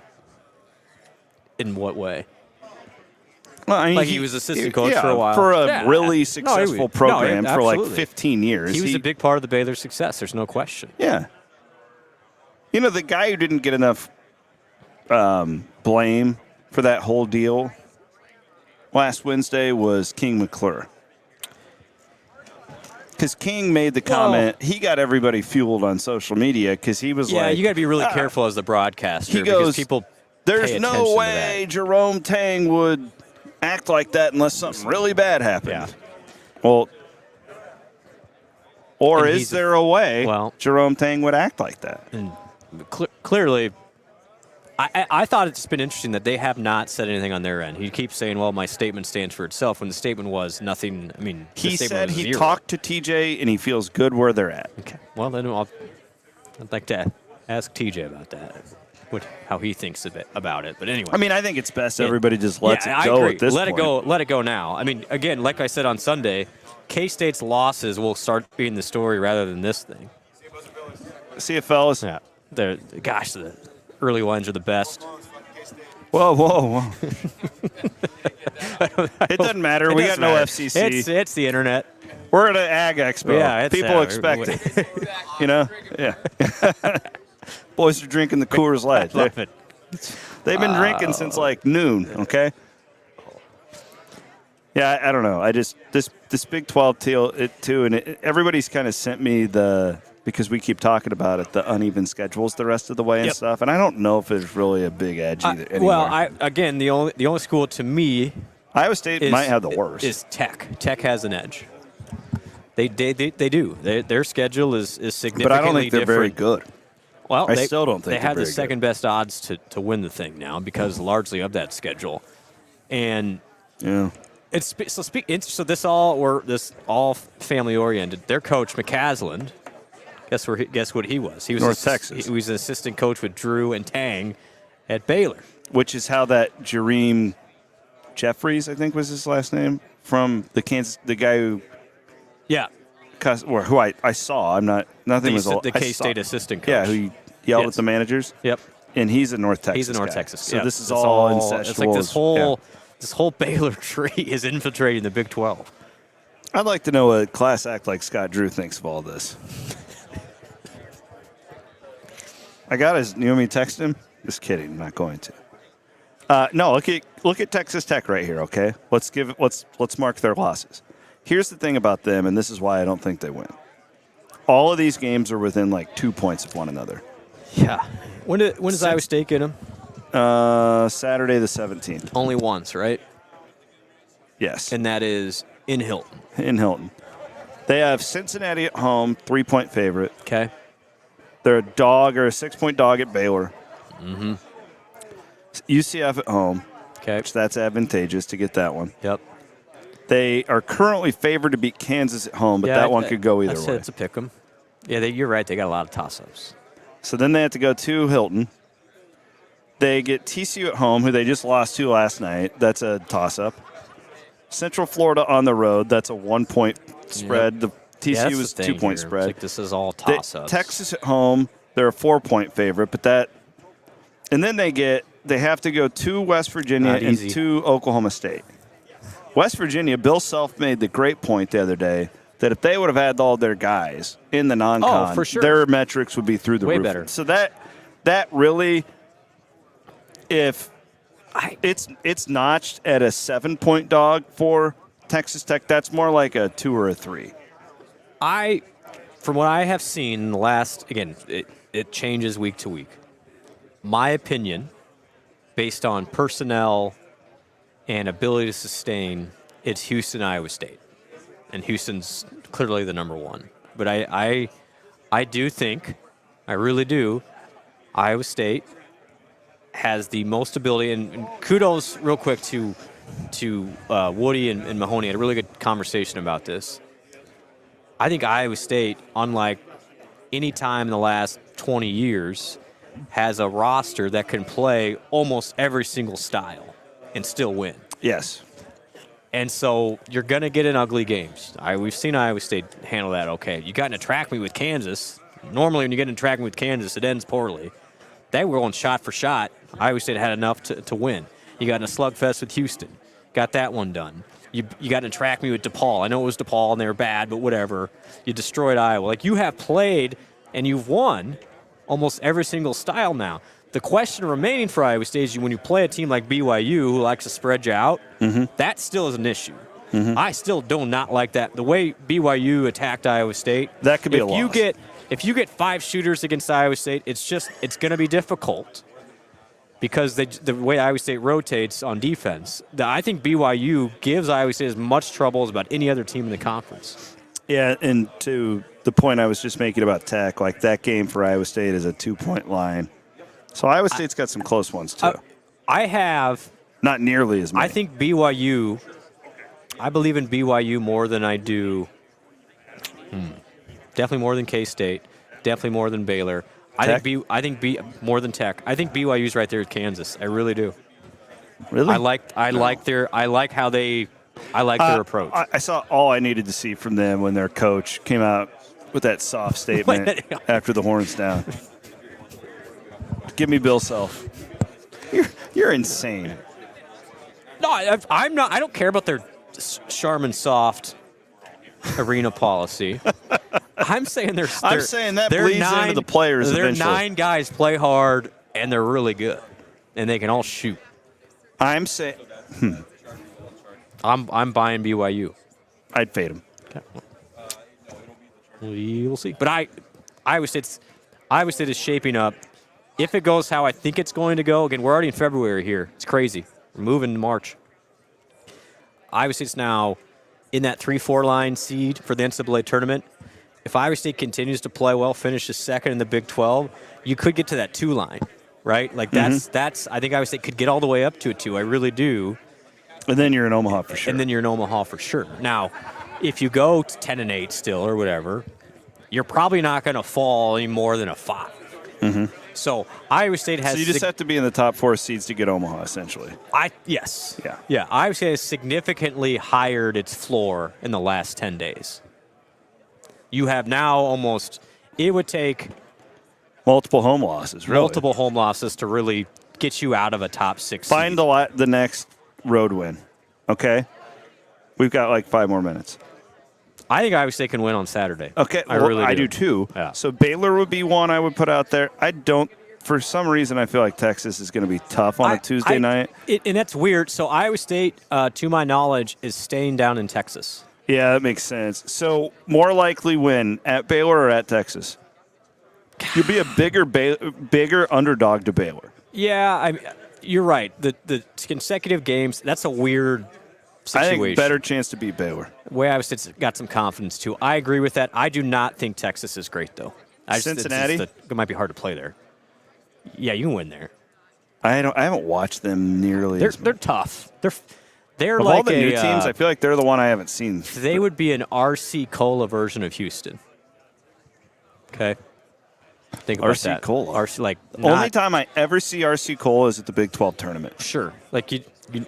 In what way? Well, I mean, he was assistant coach for a while. For a really successful program for like 15 years. He was a big part of the Baylor success. There's no question. Yeah. You know, the guy who didn't get enough blame for that whole deal last Wednesday was King McClure. Because King made the comment, he got everybody fueled on social media because he was like... Yeah, you got to be really careful as the broadcaster. He goes, because people there's no way Jerome Tang would act like that unless something really bad happened. Yeah. Well, Or And is there a way Jerome Tang would act like that? And clearly, I thought it's been interesting that they have not said anything on their end. He keeps saying, well, my statement stands for itself, when the statement was nothing. I mean, he said he talked to TJ and he feels good where they're at. Okay. Well, then I'd like to ask TJ about that, how he thinks about it. But anyway. I mean, I think it's best everybody just lets it go at this point. Let it go now. I mean, again, like I said on Sunday, K-State's losses will start being the story rather than this thing. See you, fellas. Yeah. The early lines are the best. Whoa. It doesn't matter. We got no FCC. It's the internet. We're at an Ag Expo. Yeah, people expect it. Yeah. Boys are drinking the Coors Light. I love it. They've been drinking since like noon. Okay. Yeah, I don't know. I just this Big 12 deal too, and everybody's kind of sent me because we keep talking about it, the uneven schedules the rest of the way and stuff, and I don't know if there's really a big edge either. Well, the only school to me, Iowa State might have the worst. Is Tech. Tech has an edge. They do. Their schedule is significantly but I don't think they're different. very good. Well, I still don't think they have the second best odds to win the thing now because largely of that schedule, and so this all family oriented. Their coach McCasland, guess what he was? He was North Texas. He was an assistant coach with Drew and Tang at Baylor, which is how that Jareem Jeffries, I think was his last name, from the guy who. Yeah. Who I saw. The K-State assistant coach. Yeah, who yelled at the managers. Yep. And he's a North Texas. He's a North guy. Texas. So this is all incestual. It's like this whole Baylor tree is infiltrating the Big 12. I'd like to know what class act like Scott Drew thinks of all this. I got his. You want me to text him? Just kidding. I'm not going to. No, look at Texas Tech right here. Okay, let's mark their losses. Here's the thing about them, and this is why I don't think they win. All of these games are within like 2 points of one another. Yeah. When does Iowa State get them? Saturday the 17th. Only once, right? Yes. And that is in Hilton. In Hilton. They have Cincinnati at home, 3-point favorite. Okay. They're a 6-point dog at Baylor. Mm-hmm. UCF at home. Okay. Which that's advantageous to get that one. Yep. They are currently favored to beat Kansas at home, but that one could go either way. It's a pick 'em. Yeah, you're right. They got a lot of toss-ups. So then they have to go to Hilton. They get TCU at home, who they just lost to last night. That's a toss-up. Central Florida on the road. That's a 1-point spread. The TCU is 2-point spread. It's like this is all toss-ups. Texas at home. They're a 4-point favorite, but that. And then they have to go to West Virginia and to Oklahoma State. West Virginia, Bill Self made the great point the other day that if they would have had all their guys in the non-con, for sure, their metrics would be through the way roof. Better. So that really, if it's notched at a 7-point dog for Texas Tech, that's more like a 2 or a 3. From what I have seen in the last, again, it changes week to week. My opinion, based on personnel and ability to sustain, it's Houston, Iowa State. And Houston's clearly the number one. But I do think, I really do, Iowa State has the most ability. And kudos real quick to Woody and Mahoney. I had a really good conversation about this. I think Iowa State, unlike any time in the last 20 years, has a roster that can play almost every single style and still win. Yes. And so you're going to get in ugly games. We've seen Iowa State handle that okay. You got in a track meet with Kansas. Normally when you get in a track meet with Kansas, it ends poorly. They were going shot for shot. Iowa State had enough to win. You got in a slugfest with Houston. Got that one done. You got in a track meet with DePaul. I know it was DePaul and they were bad, but whatever. You destroyed Iowa. Like, you have played and you've won almost every single style now. The question remaining for Iowa State is when you play a team like BYU who likes to spread you out, that still is an issue. I still do not like that. The way BYU attacked Iowa State, that could be a loss. If you get 5 shooters against Iowa State, it's going to be difficult because the way Iowa State rotates on defense. I think BYU gives Iowa State as much trouble as about any other team in the conference. Yeah, and to the point I was just making about Tech, like that game for Iowa State is a 2-point line. So Iowa State's got some close ones too. I have. Not nearly as many. I think BYU. I believe in BYU more than I do. Definitely more than K-State. Definitely more than Baylor. Tech? I think more than Tech. I think BYU's right there with Kansas. I really do. Really? I like their approach. I saw all I needed to see from them when their coach came out with that soft statement after the horns down. Give me Bill Self. You're insane. No, I'm not. I don't care about their Charmin soft arena policy. I'm saying I'm saying that bleeds into the players Their eventually. 9 guys play hard and they're really good, and they can all shoot. I'm saying I'm buying BYU. I'd fade them. Okay. We'll see. But Iowa State is shaping up. If it goes how I think it's going to go, again, we're already in February here. It's crazy. We're moving to March. Iowa State's now in that 3-4 line seed for the NCAA tournament. If Iowa State continues to play well, finishes second in the Big 12, you could get to that 2 line, right? Like that's. I think Iowa State could get all the way up to a 2. I really do. And then you're in Omaha for sure. And then you're in Omaha for sure. Now, if you go to 10-8 still or whatever, you're probably not going to fall any more than a 5. So Iowa State has. So you just have to be in the top 4 seeds to get Omaha, essentially. Yes. Yeah. Yeah. Iowa State has significantly highered its floor in the last 10 days. You have now almost. It would take multiple home losses. Really. Multiple home losses to really get you out of a top 6 seed. Find the next road win. Okay. We've got like 5 more minutes. I think Iowa State can win on Saturday. Okay, I do too. Yeah. So Baylor would be one I would put out there. I don't, for some reason, I feel like Texas is going to be tough on a Tuesday night. And that's weird. So Iowa State, to my knowledge, is staying down in Texas. Yeah, that makes sense. So more likely win at Baylor or at Texas? You'll be a bigger underdog to Baylor. Yeah, you're right. The consecutive games, that's a weird situation. I think better chance to beat Baylor. Way Iowa State's got some confidence, too. I agree with that. I do not think Texas is great, though. Cincinnati? It might be hard to play there. Yeah, you can win there. I haven't watched them nearly as much. They're tough. They're of like all the new teams, I feel like they're the one I haven't seen. They would be an RC Cola version of Houston. Okay? Think about RC that. Cola? Only time I ever see RC Cola is at the Big 12 tournament. Sure. Like,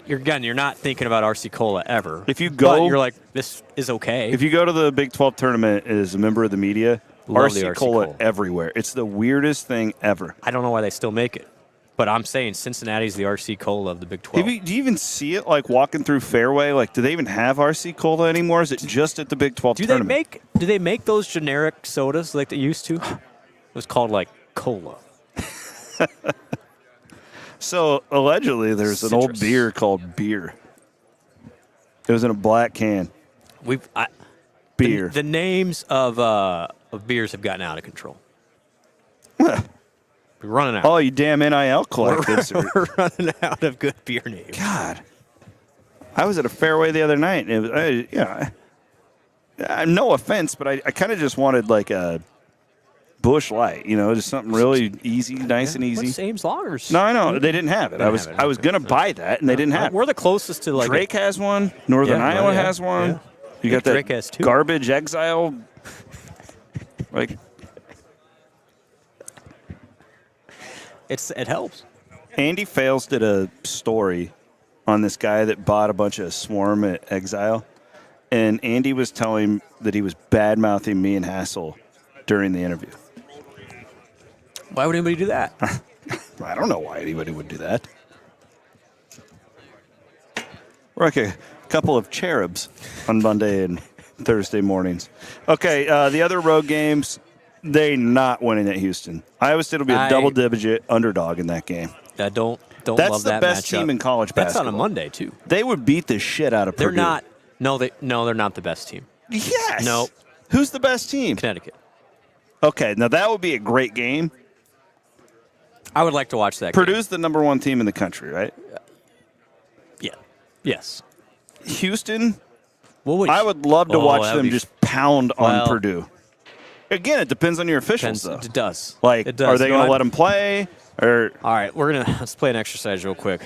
you're not thinking about RC Cola ever. If you go, but you're like, this is okay. If you go to the Big 12 tournament as a member of the media, RC Cola everywhere. It's the weirdest thing ever. I don't know why they still make it, but I'm saying Cincinnati's the RC Cola of the Big 12. Do you even see it like walking through Fairway? Like, do they even have RC Cola anymore? Is it just at the Big 12 tournament? Do they make those generic sodas like they used to? It was called like Cola. So allegedly, there's an old beer called Beer. It was in a black can. Beer. The names of beers have gotten out of control. We're running out. Oh, you damn NIL collectors. We're running out of good beer names. God. I was at a Fairway the other night, and it was, no offense, but I kind of just wanted like a Busch Light, just something really easy, nice and easy. Ames Lagers. No, I know. They didn't have it. I was going to buy that, and they didn't have it. We're the closest to like Drake has one. Northern Iowa has one. Yeah. You got that Drake has two. Garbage Exile. Like, it helps. Andy Fales did a story on this guy that bought a bunch of Swarm at Exile, and Andy was telling that he was bad-mouthing me and Hassel during the interview. Why would anybody do that? I don't know why anybody would do that. We're like a couple of cherubs on Monday and Thursday mornings. Okay, the other road games, they not winning at Houston. Iowa State will be a double-digit underdog in that game. I don't That's love that the best matchup. team in college basketball. That's on a Monday, too. They would beat the shit out of They're Purdue. not. No, they're not the best team. Yes. No. Who's the best team? Connecticut. Okay, now that would be a great game. I would like to watch that Purdue's the number 1 team in the country, right? Yeah. Yes. Houston, Well, I would love to watch them just pound on Well, Purdue. Again, it depends on your officials, though. It does. Like, It does. are they Go going to ahead. let them play? Or All right, let's play an exercise real quick.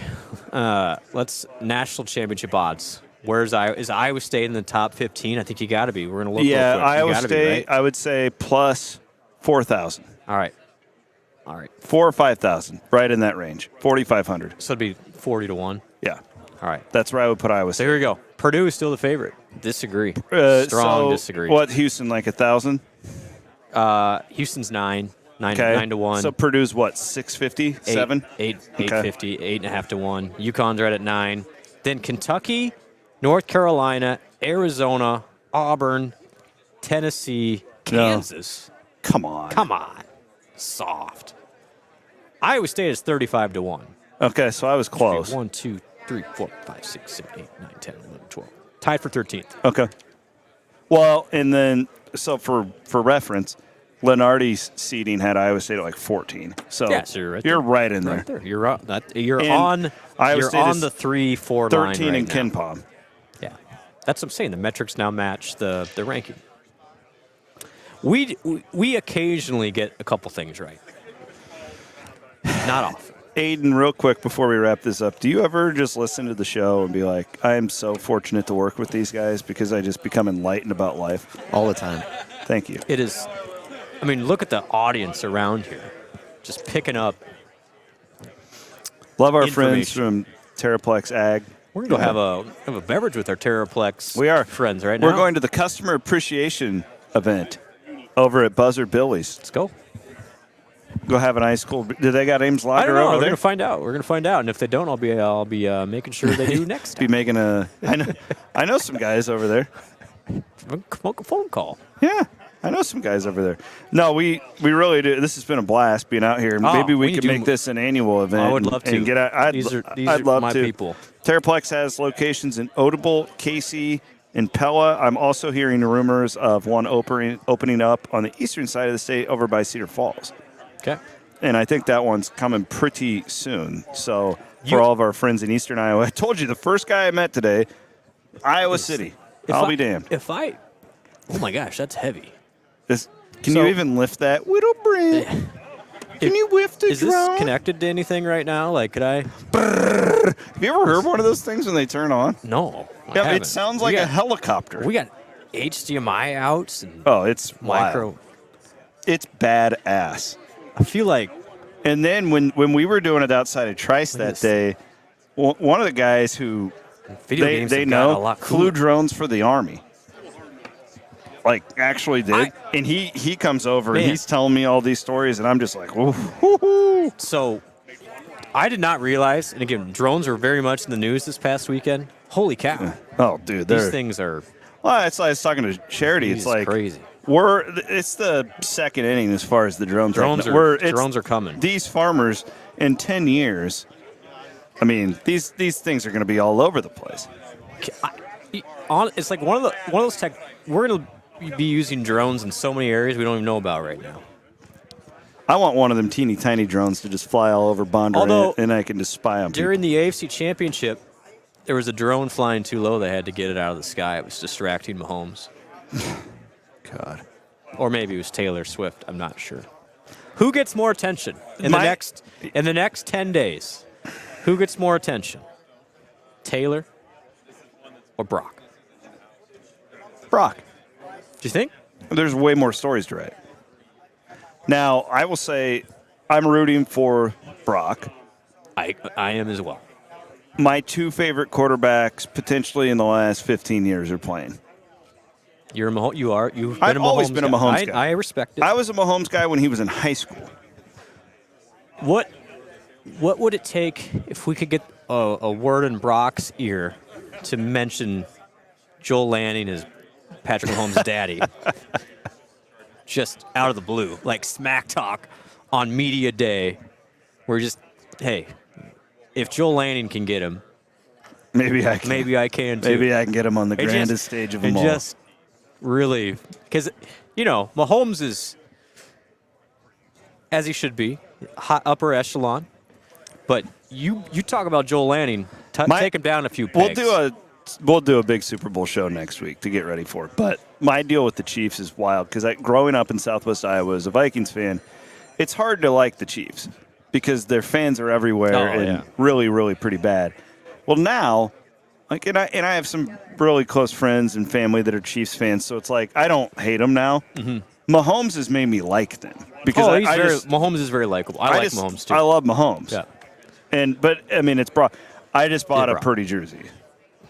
Let's national championship odds. Is Iowa State in the top 15? I think you got to be. We're going to look. yeah, real quick. You Iowa gotta State, be, right? I would say plus 4,000. All right. 4 or 5,000, right in that range. 4,500. So it'd be 40 to 1. Yeah, All right. that's where I would put Iowa So State. here we go. Purdue is still the favorite. Disagree. Strong So disagree. What, Houston, like 1,000? Houston's 9 Okay. to 1. So Purdue's what, 650, 7? 850, 8.5 to 1. UConn's right at 9. Then Kentucky, North Carolina, Arizona, Auburn, Tennessee, Kansas. Come on. Come on. Soft. Iowa State is 35 to 1. Okay, so I was close. 1, 2, 3, 4, 5, 6, 7, 8, 9, 10, 11, 12. Tied for 13th. Okay. Well, and then, so for reference, Lenardi's seeding had Iowa State at like 14. So Yeah, so you're right you're there. right in Right there. there. You're on. You're And on. Iowa You're State on is the 3-4 line 13 right in now. Ken Palm. Yeah, that's what I'm saying. The metrics now match the ranking. We occasionally get a couple things right. Not often. Aiden, real quick before we wrap this up, do you ever just listen to the show and be like, I am so fortunate to work with these guys because I just become enlightened about life? All the time. Thank you. It is. I mean, look at the audience around here, just picking up. Love our friends Information. from Terraplex Ag. We're gonna go have a beverage with our Terraplex. We are friends right now. We're going to the customer appreciation event over at Buzzard Billy's. Let's go. Go have an ice cold. Do they got Ames I Lager don't know. over We're there? gonna find out. We're gonna find out, and if they don't, I'll be making sure they do next Be time. making a. I know some guys over there. Make a phone call. Yeah, I know some guys over there. No, we really do. This has been a blast being out here. Oh, Maybe we we could do- make this an annual event. I would love to. And get out. I'd These are love my to. people. Terraplex has locations in Odable, Casey, and Pella. I'm also hearing rumors of one opening up on the eastern side of the state over by Cedar Falls. Okay. And I think that one's coming pretty soon. So for all of our friends in eastern Iowa, I told you the first guy I met today, Iowa City. I'll be damned. Oh my gosh, that's heavy. Can So- you even lift that? Widow Brent. Can you lift it? Is this connected to anything right now? Like, could I? Have you ever heard one of those things when they turn on? No. I Yeah, haven't. it sounds We like a got- helicopter. We got HDMI outs and Oh, it's micro. wild. It's badass. I feel like And then when we were doing it outside of Trice that this. day, one of the guys who video games they have gotten a know lot flew cooler. drones for the Army. Like, actually did. And he comes over and Man. he's telling me all these stories, and I'm just like, woo. So, I did not realize, and again, drones were very much in the news this past weekend. Holy cow. Oh, dude. These things are Well, it's like I was talking to Charity. Jesus, It's like crazy. It's the second inning as far as the drones. Drones Drones are coming. These farmers in 10 years, I mean, these things are going to be all over the place. It's like one of those tech. We're going to be using drones in so many areas we don't even know about right now. I want one of them teeny tiny drones to just fly all over Bondurant, Although, and I can just spy on During the AFC Championship, there was a drone flying too low. They had to get it out of the sky. It was distracting Mahomes. God. Or maybe it was Taylor Swift. I'm not sure. Who gets more attention in the next 10 days? Who gets more attention? Taylor or Brock? Brock. Do you think? There's way more stories to write. Now, I will say I'm rooting for Brock. I am as well. My two favorite quarterbacks potentially in the last 15 years are playing. You're a Mahomes. You are. You've been I've a Mahomes always been a Mahomes guy. I respect it. I was a Mahomes guy when he was in high school. What would it take if we could get a word in Brock's ear to mention Joel Lanning as Patrick Mahomes' daddy? Just out of the blue, like smack talk on media day. We're just, hey, if Joel Lanning can get him, Maybe I can. maybe I can too. Maybe I can get him on the And grandest stage of them all. just really, because, Mahomes is, as he should be, hot upper echelon. But you talk about Joel Lanning, take him down a few pegs. We'll do we'll do a big Super Bowl show next week to get ready for it. But my deal with the Chiefs is wild because growing up in Southwest Iowa as a Vikings fan, it's hard to like the Chiefs because their fans are everywhere and really, really pretty bad. Well, now, like, and I have some really close friends and family that are Chiefs fans, so it's like I don't hate them now. Mm-hmm. Mahomes has made me like them because Mahomes is very likable. I like Mahomes too. I love Mahomes. Yeah. But I mean, I just bought a Purdy jersey.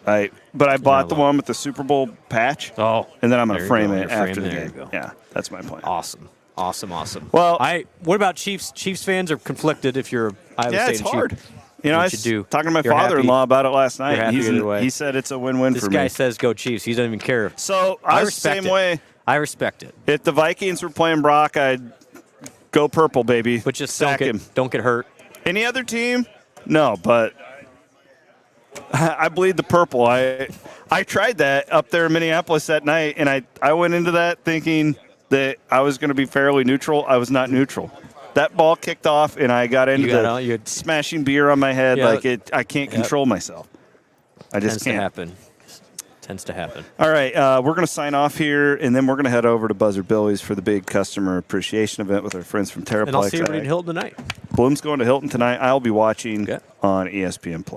But I bought the one with the Super Bowl patch. Oh, and then I'm going to frame it after the game. Yeah, that's my plan. Awesome. Well, what about Chiefs? Chiefs fans are conflicted if you're Iowa State. It's hard. Chief. You know, I was talking to my father-in-law about it last night. He said it's a win-win for me. This guy says go Chiefs. He doesn't even care. So I was the same way. I respect it. If the Vikings were playing Brock, I'd go purple, baby. But just sack him. Don't get hurt. Any other team? No, but I bleed the purple. I tried that up there in Minneapolis that night, and I went into that thinking that I was going to be fairly neutral. I was not neutral. That ball kicked off, and I got into smashing beer on my head I can't control myself. I just can't. Tends to happen. All right, we're going to sign off here, and then we're going to head over to Buzzard Billy's for the big customer appreciation event with our friends from Terraplex. And I'll see everybody in Hilton tonight. Blum's going to Hilton tonight. I'll be watching on ESPN+.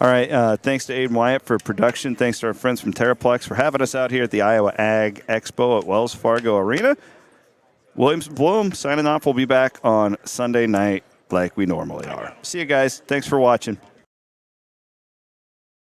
All right, thanks to Aiden Wyatt for production. Thanks to our friends from Terraplex for having us out here at the Iowa Ag Expo at Wells Fargo Arena. Williams and Blum signing off. We'll be back on Sunday night like we normally are. See you guys. Thanks for watching.